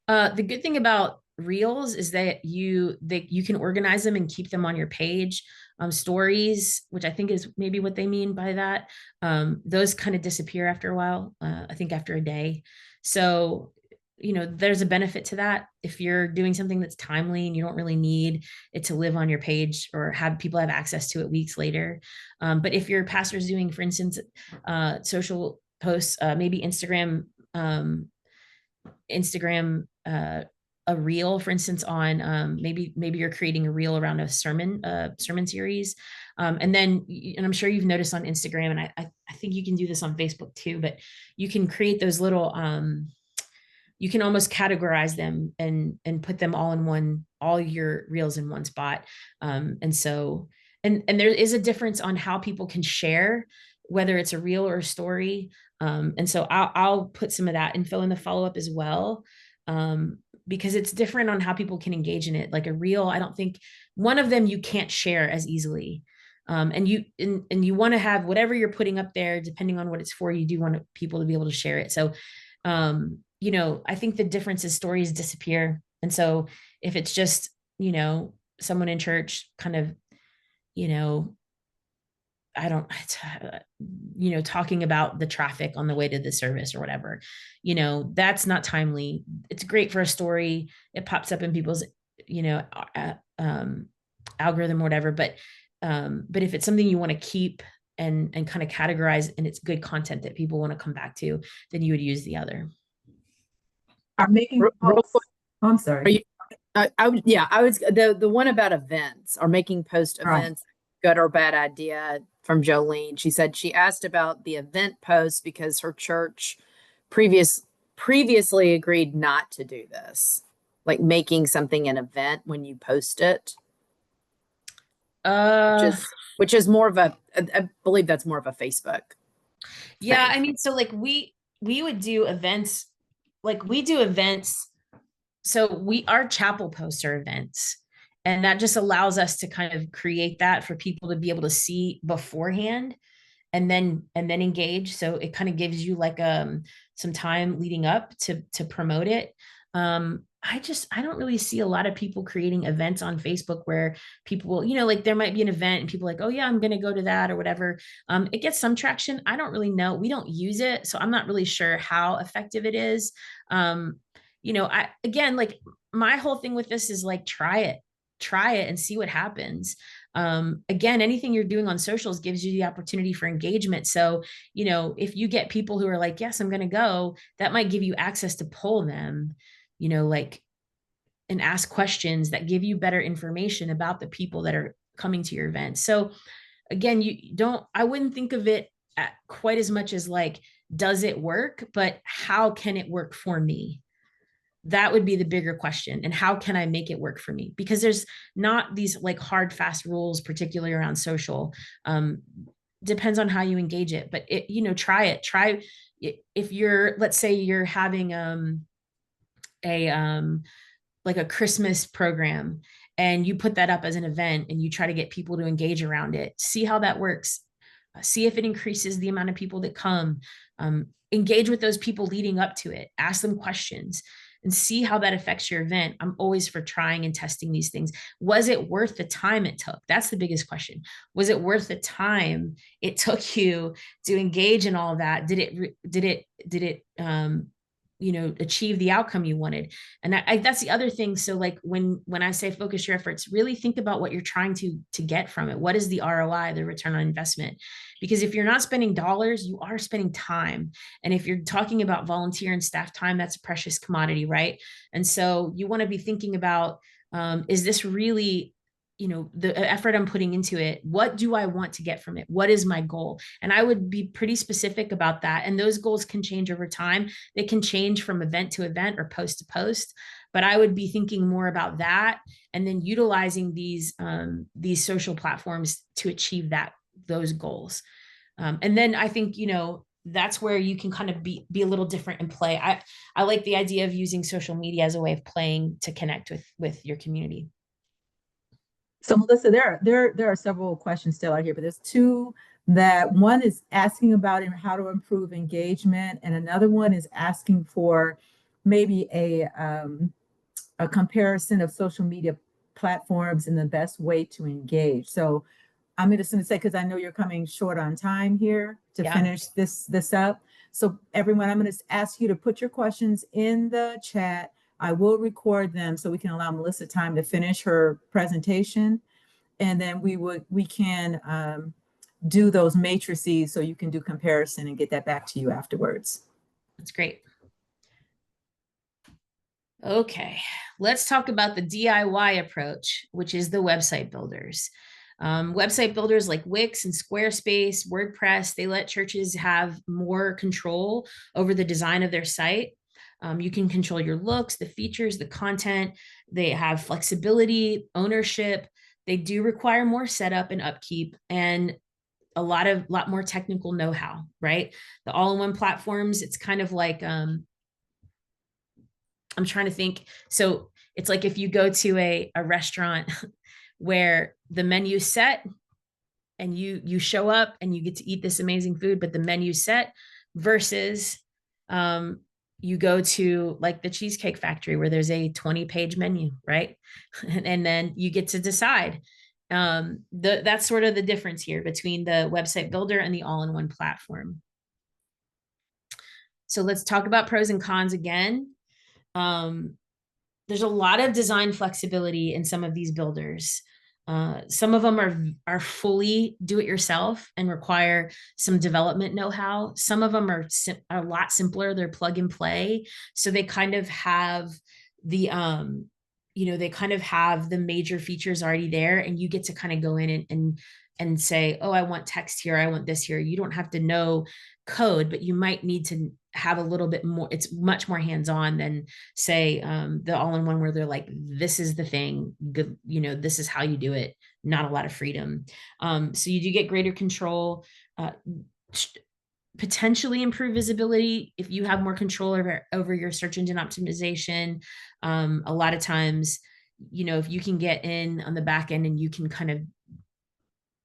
The good thing about reels is that you can organize them and keep them on your page. Stories, which I think is maybe what they mean by that, those kind of disappear after a while. I think after a day. So there's a benefit to that. If you're doing something that's timely and you don't really need it to live on your page or have people have access to it weeks later. But if your pastor's doing, for instance, social posts, maybe Instagram, a reel, for instance, on maybe you're creating a reel around a sermon series. And I'm sure you've noticed on Instagram, and I think you can do this on Facebook too, but you can create those little, you can almost categorize them and put them all your reels in one spot. And there is a difference on how people can share, whether it's a reel or a story. And so I'll put some of that info in the follow-up as well, because it's different on how people can engage in it. Like a reel, I don't think one of them you can't share as easily. And you want to have whatever you're putting up there, depending on what it's for, you do want people to be able to share it. So, I think the difference is stories disappear. And so if it's just, someone in church kind of, talking about the traffic on the way to the service or whatever, that's not timely. It's great for a story. It pops up in people's, algorithm or whatever. But if it's something you want to keep and kind of categorize, and it's good content that people want to come back to, then you would use the other. Are making posts. Oh, I'm sorry. I would the one about events, or making post events, good or bad idea, from Jolene. She said she asked about the event post because her church previously agreed not to do this, like making something an event when you post it. Which is more of I believe that's more of a Facebook thing. I thing. mean, so like we would do events like we do events. So our chapel posts are events, and that just allows us to kind of create that for people to be able to see beforehand and then engage. So it kind of gives you like some time leading up to promote it. I don't really see a lot of people creating events on Facebook where people will, like there might be an event and people are like, oh yeah, I'm going to go to that or whatever. It gets some traction. I don't really know. We don't use it, so I'm not really sure how effective it is. I again, like my whole thing with this is like try it and see what happens. Again, anything you're doing on socials gives you the opportunity for engagement. So, if you get people who are like, yes, I'm going to go, that might give you access to pull them, like, and ask questions that give you better information about the people that are coming to your event. So again, I wouldn't think of it quite as much as like, does it work, but how can it work for me? That would be the bigger question. And how can I make it work for me? Because there's not these like hard, fast rules, particularly around social. Depends on how you engage it, but try it. If let's say you're having a like a Christmas program and you put that up as an event and you try to get people to engage around it, see how that works. See if it increases the amount of people that come. Engage with those people leading up to it. Ask them questions and see how that affects your event. I'm always for trying and testing these things. Was it worth the time it took? That's the biggest question. Was it worth the time it took you to engage in all of that? Did it achieve the outcome you wanted? And that's the other thing. So like when I say focus your efforts, really think about what you're trying to get from it. What is the ROI, the return on investment? Because if you're not spending dollars, you are spending time. And if you're talking about volunteer and staff time, that's a precious commodity, right? And so you want to be thinking about, is this really, the effort I'm putting into it, what do I want to get from it? What is my goal? And I would be pretty specific about that. And those goals can change over time. They can change from event to event or post to post, but I would be thinking more about that and then utilizing these social platforms to achieve those goals. And then I think, that's where you can kind of be a little different and play. I like the idea of using social media as a way of playing to connect with your community. So Melissa, there are several questions still out here, but there's two that one is asking about how to improve engagement, and another one is asking for maybe a comparison of social media platforms and the best way to engage. So I'm just going to say, because I know you're coming short on time here to finish this up. So everyone, I'm going to ask you to put your questions in the chat. I will record them so we can allow Melissa time to finish her presentation. And then we can do those matrices so you can do comparison and get that back to you afterwards. That's great. Okay, let's talk about the DIY approach, which is the website builders. Website builders like Wix and Squarespace, WordPress, they let churches have more control over the design of their site. You can control your looks, the features, the content. They have flexibility, ownership. They do require more setup and upkeep and a lot more technical know-how, right? The all-in-one platforms, it's kind of like, I'm trying to think. So it's like if you go to a restaurant where the menu's set and you show up and you get to eat this amazing food, but the menu's set versus you go to like the Cheesecake Factory where there's a 20-page menu, right? And then you get to decide. That's sort of the difference here between the website builder and the all-in-one platform. So let's talk about pros and cons again. There's a lot of design flexibility in some of these builders. Some of them are fully do-it-yourself and require some development know-how. Some of them are a lot simpler. They're plug and play. So they kind of have the major features already there, and you get to kind of go in and say, oh, I want text here, I want this here. You don't have to know code, but you might need to have a little bit more. It's much more hands-on than say the all-in-one where they're like, this is the thing, good, this is how you do it. Not a lot of freedom. So you do get greater control. potentially improve visibility if you have more control over your search engine optimization. A lot of times, if you can get in on the back end and you can kind of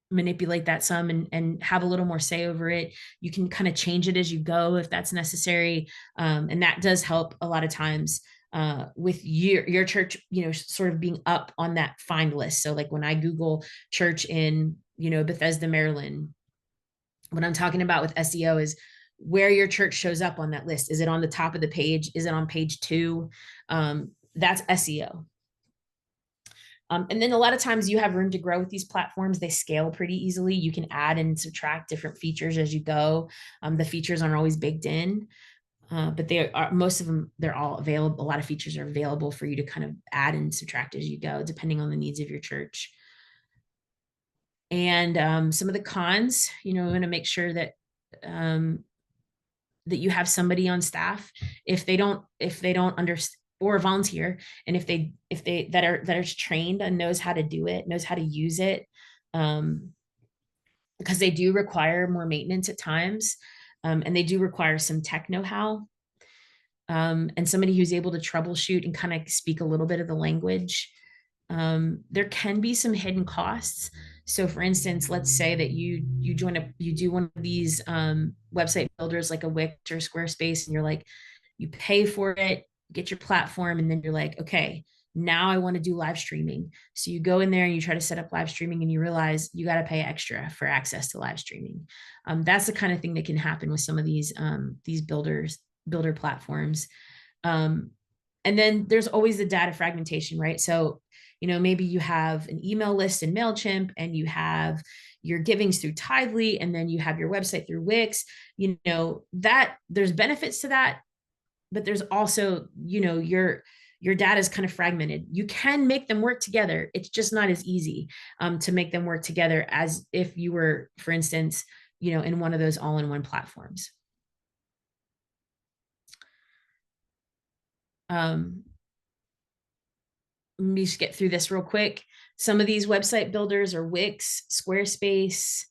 manipulate that some and have a little more say over it, you can kind of change it as you go if that's necessary. And that does help a lot of times with your church, sort of being up on that find list. So like when I Google church in, Bethesda, Maryland, what I'm talking about with SEO is where your church shows up on that list. Is it on the top of the page? Is it on page 2? That's SEO. And then a lot of times you have room to grow with these platforms. They scale pretty easily. You can add and subtract different features as you go. The features aren't always baked in, but most of them, they're all available. A lot of features are available for you to kind of add and subtract as you go, depending on the needs of your church. And some of the cons, we want to make sure that that you have somebody on staff if they don't understand, or volunteer, and if they that are trained and knows how to do it, knows how to use it, because they do require more maintenance at times, and they do require some tech know-how, and somebody who's able to troubleshoot and kind of speak a little bit of the language. There can be some hidden costs. So for instance, let's say that you do one of these website builders like a Wix or Squarespace, and you're like, you pay for it, get your platform, and then you're like, okay, now I want to do live streaming. So you go in there and you try to set up live streaming, and you realize you got to pay extra for access to live streaming. That's the kind of thing that can happen with some of these builder platforms. And then there's always the data fragmentation, right? So maybe you have an email list in MailChimp, and you have your givings through Tithely, and then you have your website through Wix. That there's benefits to that, but there's also, your data is kind of fragmented. You can make them work together. It's just not as easy to make them work together as if you were, for instance, in one of those all-in-one platforms. Let me just get through this real quick. Some of these website builders are Wix, Squarespace,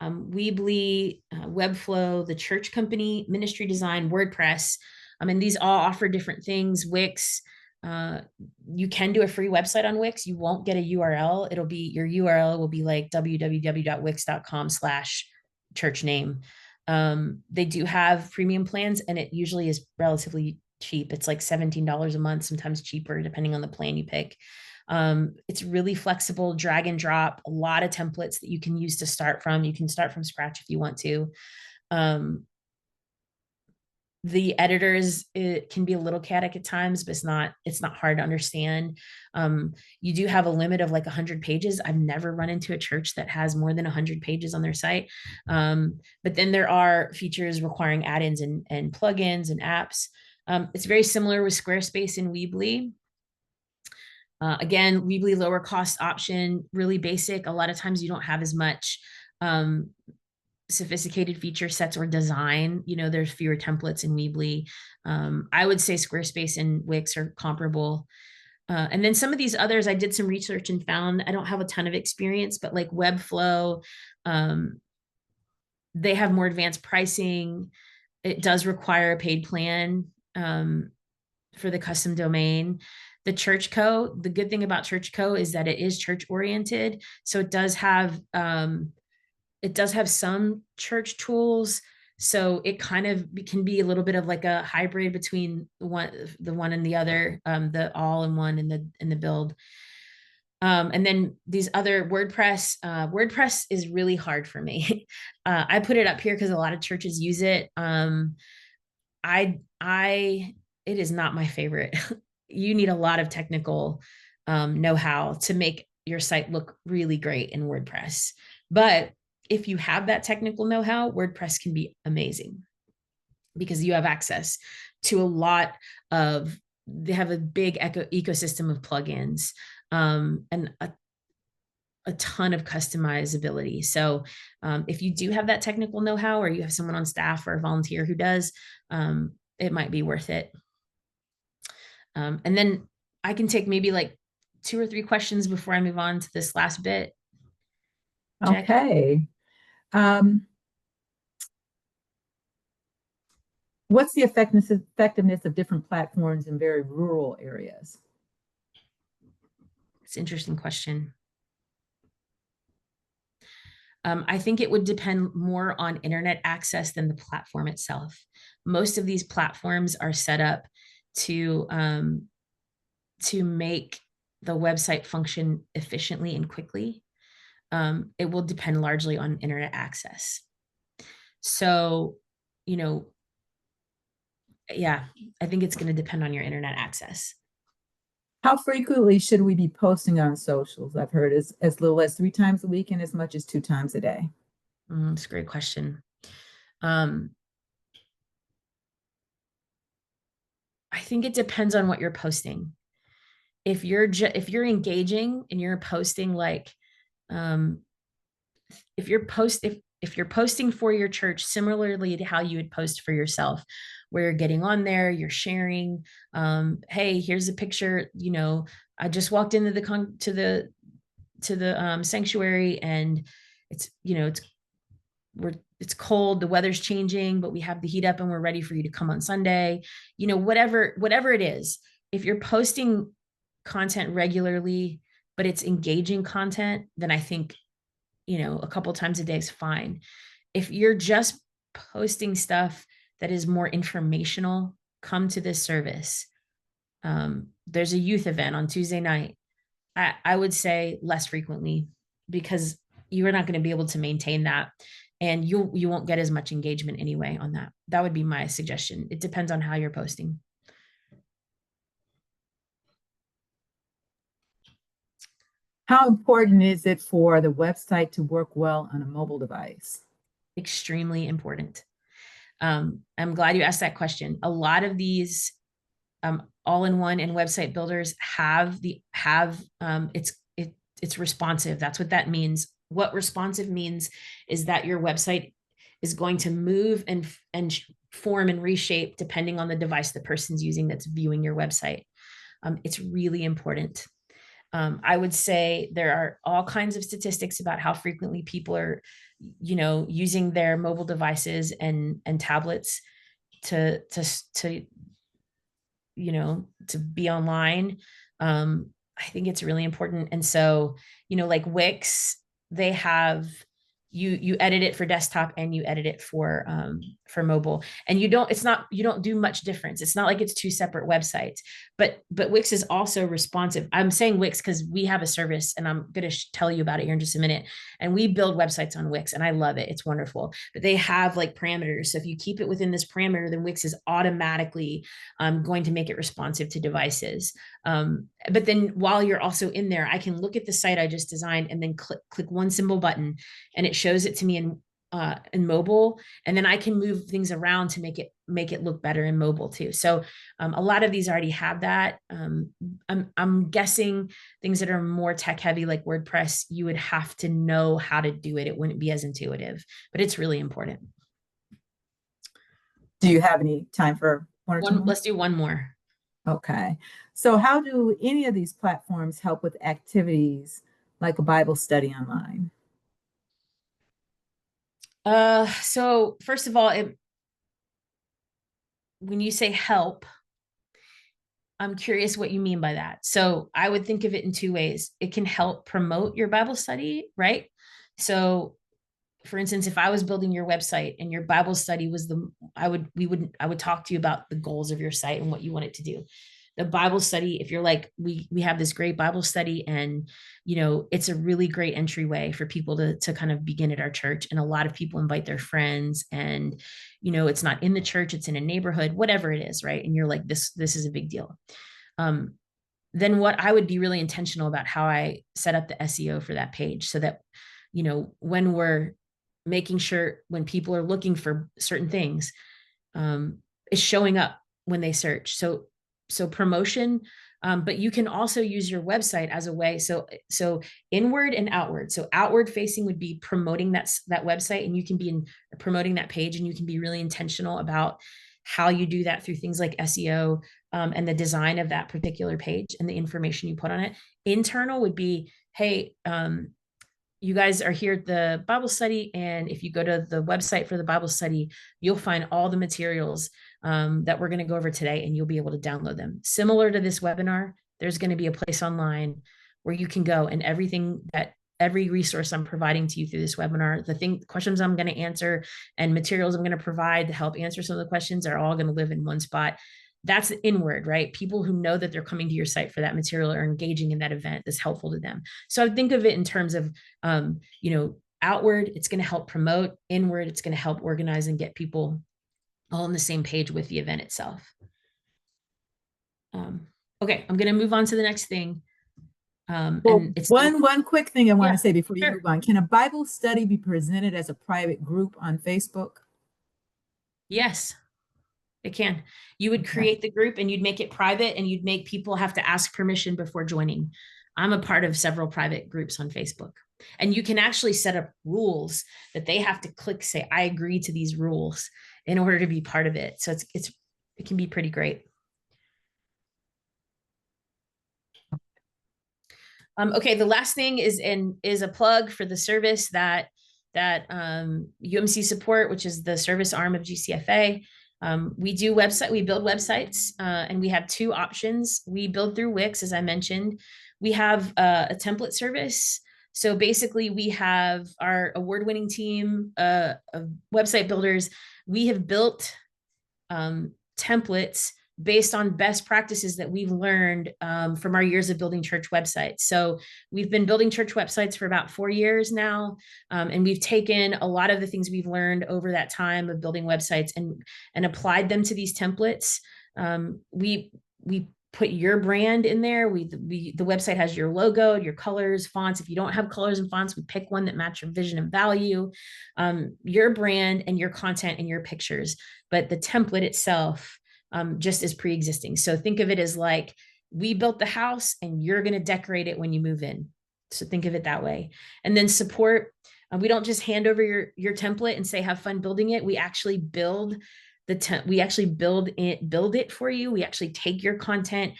Weebly, Webflow, the Church Company, Ministry Design, WordPress. And these all offer different things. Wix, you can do a free website on Wix. You won't get a URL. Your URL will be like www.wix.com/church name. They do have premium plans, and it usually is relatively cheap. It's like $17 a month, sometimes cheaper, depending on the plan you pick. It's really flexible, drag and drop, a lot of templates that you can use to start from. You can start from scratch if you want to. The editors, it can be a little chaotic at times, but it's not hard to understand. You do have a limit of like 100 pages. I've never run into a church that has more than 100 pages on their site. But then there are features requiring add-ins and plugins and apps. It's very similar with Squarespace and Weebly. Again, Weebly lower cost option, really basic. A lot of times you don't have as much sophisticated feature sets or design. There's fewer templates in Weebly. I would say Squarespace and Wix are comparable. And then some of these others, I did some research and found, I don't have a ton of experience, but like Webflow, they have more advanced pricing. It does require a paid plan for the custom domain. The Church Co., the good thing about Church Co. is that it is church oriented. So it does have some church tools. So it kind of can be a little bit of like a hybrid between the one and the other, the all-in-one and the build. And then these other WordPress is really hard for me. I put it up here because a lot of churches use it. It is not my favorite. You need a lot of technical know-how to make your site look really great in WordPress. But if you have that technical know-how, WordPress can be amazing because you have access to they have a big ecosystem of plugins and a ton of customizability. So if you do have that technical know-how, or you have someone on staff or a volunteer who does, it might be worth it. And then I can take maybe like 2 or 3 questions before I move on to this last bit. Okay. What's the effectiveness of different platforms in very rural areas? It's an interesting question. I think it would depend more on internet access than the platform itself. Most of these platforms are set up to make the website function efficiently and quickly. It will depend largely on internet access. So, you know, yeah, I think it's going to depend on your internet access. How frequently should we be posting on socials? I've heard as little as 3 times a week and as much as 2 times a day. That's a great question. I think it depends on what you're posting. If you're engaging and you're posting like, if you're posting for your church similarly to how you would post for yourself, where you're getting on there, you're sharing, hey, here's a picture, I just walked into the sanctuary, and it's cold, the weather's changing, but we have the heat up and we're ready for you to come on Sunday. Whatever it is, if you're posting content regularly, but it's engaging content, then I think, a couple times a day is fine. If you're just posting stuff that is more informational, come to this service. There's a youth event on Tuesday night. I would say less frequently, because you're not going to be able to maintain that, and you won't get as much engagement anyway on that. That would be my suggestion. It depends on how you're posting. How important is it for the website to work well on a mobile device? Extremely important. I'm glad you asked that question. A lot of these all-in-one and website builders it's responsive. That's what that means. What responsive means is that your website is going to move and form and reshape depending on the device the person's using that's viewing your website. It's really important. I would say there are all kinds of statistics about how frequently people are, using their mobile devices and tablets to be online. I think it's really important. And so, like Wix, they have, you edit it for desktop and you edit it for mobile, and you don't do much difference. It's not like it's 2 separate websites, but Wix is also responsive. I'm saying Wix because we have a service, and I'm going to tell you about it here in just a minute. And we build websites on Wix, and I love it. It's wonderful, but they have like parameters. So if you keep it within this parameter, then Wix is automatically going to make it responsive to devices. But then while you're also in there, I can look at the site I just designed and then click one simple button, and it shows it to me in mobile, and then I can move things around to make it look better in mobile too. So a lot of these already have that. I'm guessing things that are more tech heavy, like WordPress, you would have to know how to do it. It wouldn't be as intuitive, but it's really important. Do you have any time for one or two more? Let's do one more. Okay. So how do any of these platforms help with activities like a Bible study online? So first of all, when you say help, I'm curious what you mean by that. So I would think of it in 2 ways. It can help promote your Bible study, right? So for instance, if I was building your website and your Bible study was I would talk to you about the goals of your site and what you want it to do. The Bible study, if you're like, we have this great Bible study, and it's a really great entryway for people to kind of begin at our church. And a lot of people invite their friends, and it's not in the church, it's in a neighborhood, whatever it is, right? And you're like, this is a big deal. Then what I would be really intentional about how I set up the SEO for that page, so that when we're making sure when people are looking for certain things, is showing up when they search. So promotion, but you can also use your website as a way. So inward and outward. So outward facing would be promoting that website, and you can be promoting that page, and you can be really intentional about how you do that through things like SEO, and the design of that particular page and the information you put on it. Internal would be, hey, you guys are here at the Bible study, and if you go to the website for the Bible study, you'll find all the materials that we're going to go over today, and you'll be able to download them. Similar to this webinar, there's going to be a place online where you can go, and every resource I'm providing to you through this webinar, the questions I'm going to answer and materials I'm going to provide to help answer some of the questions are all going to live in one spot. That's inward, right? People who know that they're coming to your site for that material are engaging in that event that's helpful to them. So I think of it in terms of, outward, it's going to help promote. Inward, it's going to help organize and get people all on the same page with the event itself. Okay, I'm going to move on to the next thing. And it's one quick thing I want to say before you move on. Can a Bible study be presented as a private group on Facebook? Yes, it can. You would create the group and you'd make it private, and you'd make people have to ask permission before joining. I'm a part of several private groups on Facebook, and you can actually set up rules that they have to click, say, I agree to these rules in order to be part of it. So it can be pretty great. Okay, the last thing is a plug for the service that UMC Support, which is the service arm of GCFA. We build websites, and we have two options. We build through Wix, as I mentioned. We have a template service. So basically, we have our award-winning team of website builders. We have built templates based on best practices that we've learned from our years of building church websites. So we've been building church websites for about 4 years now, and we've taken a lot of the things we've learned over that time of building websites and applied them to these templates. We put your brand in there. The website has your logo, your colors, fonts. If you don't have colors and fonts, we pick one that match your vision and value, your brand and your content and your pictures. But the template itself just is pre-existing. So think of it as like, we built the house and you're going to decorate it when you move in. So think of it that way. And then support, we don't just hand over your template and say, have fun building it. We actually build build it for you. We actually take your content.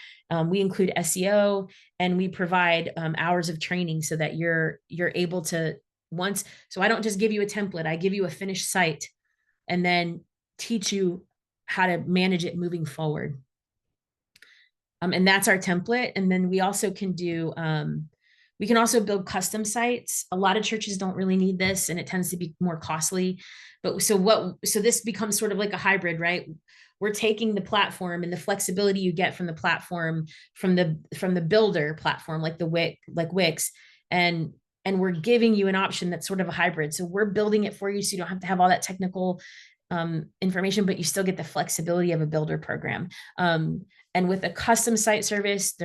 We include SEO, and we provide hours of training so that you're able to so I don't just give you a template. I give you a finished site and then teach you how to manage it moving forward. And that's our template. And then we also can do, we can also build custom sites. A lot of churches don't really need this, and it tends to be more costly. But so this becomes sort of like a hybrid, right? We're taking the platform and the flexibility you get from the platform, from the builder platform, like Wix, and we're giving you an option that's sort of a hybrid. So we're building it for you, so you don't have to have all that technical information, but you still get the flexibility of a builder program. And with a custom site service,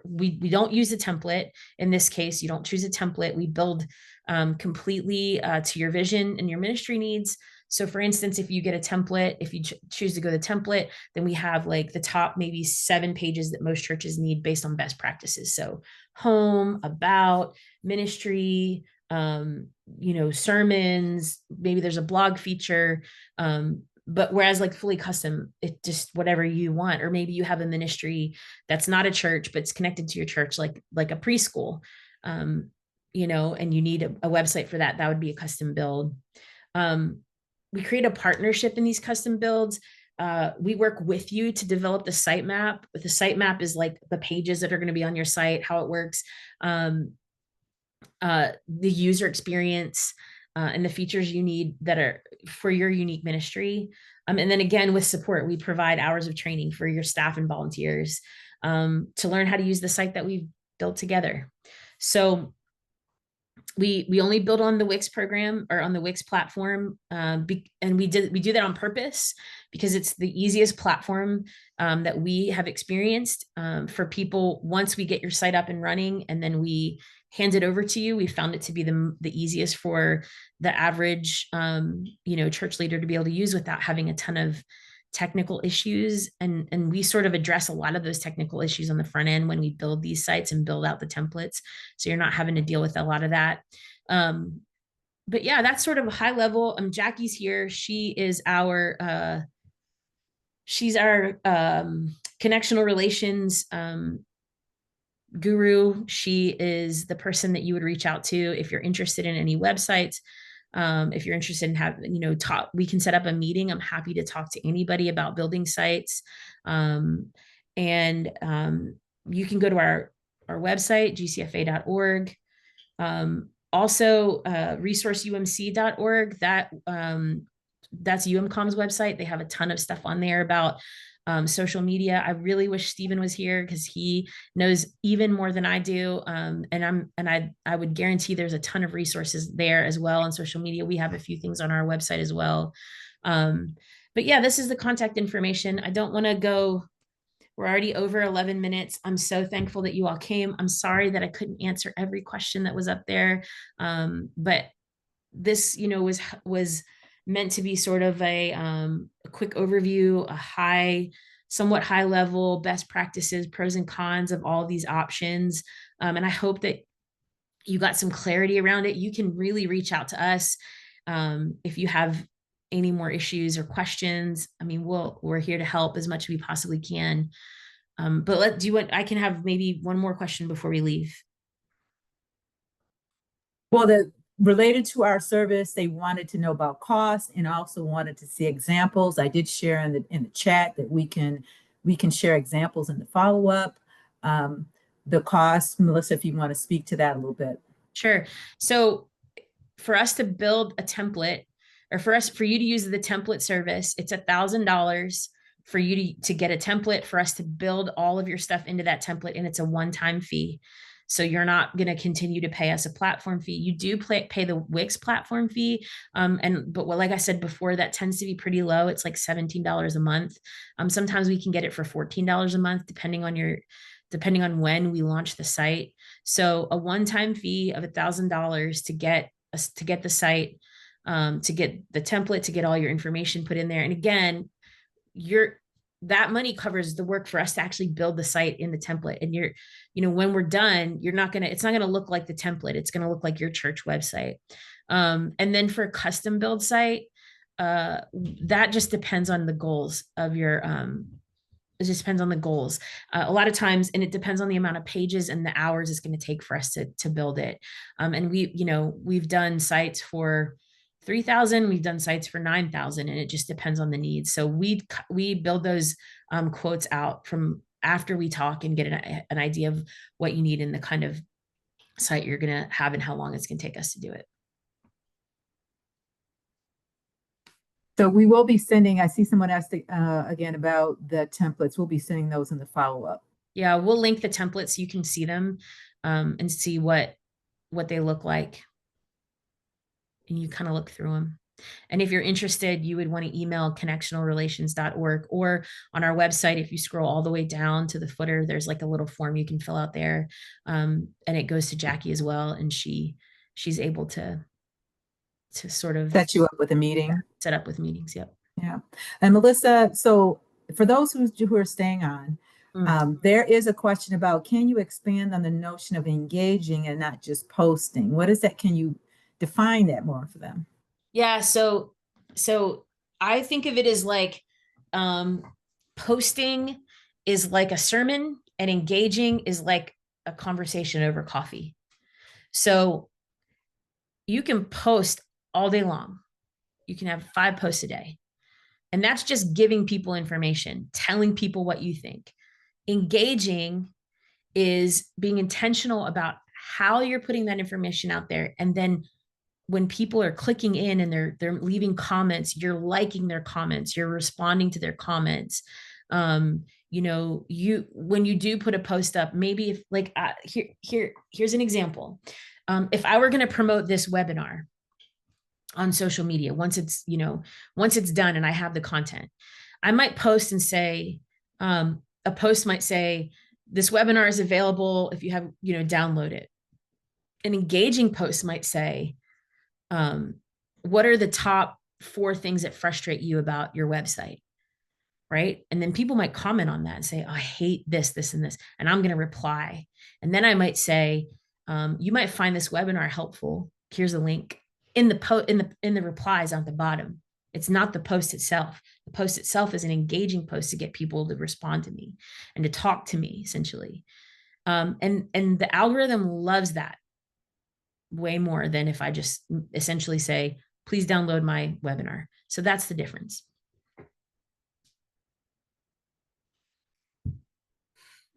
we don't use a template. In this case, you don't choose a template. We build completely to your vision and your ministry needs. So for instance, if you get a template, if you choose to go the template, then we have like the top maybe 7 pages that most churches need based on best practices. So home, about, ministry, sermons, maybe there's a blog feature. But whereas like fully custom, it just whatever you want, or maybe you have a ministry that's not a church, but it's connected to your church, like a preschool, and you need a website for that. That would be a custom build. We create a partnership in these custom builds. We work with you to develop the sitemap. But the sitemap is like the pages that are going to be on your site, how it works, the user experience, and the features you need that are for your unique ministry. And then again, with support, we provide hours of training for your staff and volunteers to learn how to use the site that we've built together. So we only build on the Wix program or on the Wix platform. And we do that on purpose because it's the easiest platform that we have experienced for people. Once we get your site up and running and then we hand it over to you, we found it to be the easiest for the average, church leader to be able to use without having a ton of technical issues. And we sort of address a lot of those technical issues on the front end when we build these sites and build out the templates. So you're not having to deal with a lot of that. But yeah, that's sort of a high level. Jackie's here. She is our, she's our connectional relations guru. She is the person that you would reach out to if you're interested in any websites. If you're interested in having, talk, we can set up a meeting. I'm happy to talk to anybody about building sites. And you can go to our website, gcfa.org. Also, resourceumc.org. That's UMCOM's website. They have a ton of stuff on there about social media. I really wish Stephen was here because he knows even more than I do. I would guarantee there's a ton of resources there as well on social media. We have a few things on our website as well. But yeah, this is the contact information. I don't want to go. We're already over 11 minutes. I'm so thankful that you all came. I'm sorry that I couldn't answer every question that was up there. But this, was meant to be sort of a quick overview, somewhat high level best practices, pros and cons of all these options. And I hope that you got some clarity around it. You can really reach out to us if you have any more issues or questions. I mean, we're here to help as much as we possibly can. But I can have maybe one more question before we leave. Well, related to our service, they wanted to know about cost and also wanted to see examples. I did share in the chat that we can share examples in the follow-up. The cost, Melissa, if you want to speak to that a little bit. Sure. So for us to build a template, or for you to use the template service, it's $1,000 for you to get a template, for us to build all of your stuff into that template. And it's a one-time fee. So you're not going to continue to pay us a platform fee. You do pay the Wix platform fee. But like I said before, that tends to be pretty low. It's like $17 a month. Sometimes we can get it for $14 a month, depending on when we launch the site. So a one-time fee of $1,000 to get the site, to get the template, to get all your information put in there. And again, that money covers the work for us to actually build the site in the template. And when we're done, it's not going to look like the template. It's going to look like your church website. And then for a custom build site, that just depends on the goals of your, it just depends on the goals. A lot of times, and it depends on the amount of pages and the hours it's going to take for us to build it. And we've done sites for 3,000, we've done sites for 9,000, and it just depends on the needs. So we build those quotes out from after we talk and get an idea of what you need and the kind of site you're going to have and how long it's going to take us to do it. So we will be sending, I see someone asked again about the templates. We'll be sending those in the follow-up. Yeah, we'll link the templates so you can see them and see what they look like. And you kind of look through them. And if you're interested, you would want to email connectionalrelations.org, or on our website, if you scroll all the way down to the footer, there's like a little form you can fill out there. And it goes to Jackie as well. And she's able to sort of set you up with a meeting. Set up with meetings. Yep. Yeah. And Melissa, so for those who are staying on, there is a question about, can you expand on the notion of engaging and not just posting? What is that? Can you define that more for them? Yeah. So I think of it as like, posting is like a sermon and engaging is like a conversation over coffee. So you can post all day long. You can have 5 posts a day. And that's just giving people information, telling people what you think. Engaging is being intentional about how you're putting that information out there. And then when people are clicking in and they're leaving comments, you're liking their comments, you're responding to their comments. When you do put a post up, maybe if like, here's an example. If I were going to promote this webinar on social media, once it's done and I have the content, I might post and say, a post might say, this webinar is available if you have, download it. An engaging post might say, what are the top 4 things that frustrate you about your website? Right. And then people might comment on that and say, oh, I hate this, this, and this. And I'm going to reply. And then I might say, you might find this webinar helpful. Here's a link in the replies on the bottom. It's not the post itself. The post itself is an engaging post to get people to respond to me and to talk to me, essentially. And the algorithm loves that. way more than if I just essentially say, please download my webinar. So that's the difference.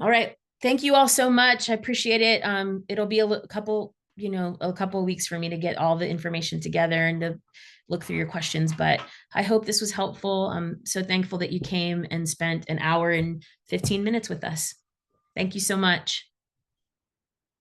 All right. Thank you all so much. I appreciate it. It'll be a couple of weeks for me to get all the information together and to look through your questions, but I hope this was helpful. I'm so thankful that you came and spent an hour and 15 minutes with us. Thank you so much.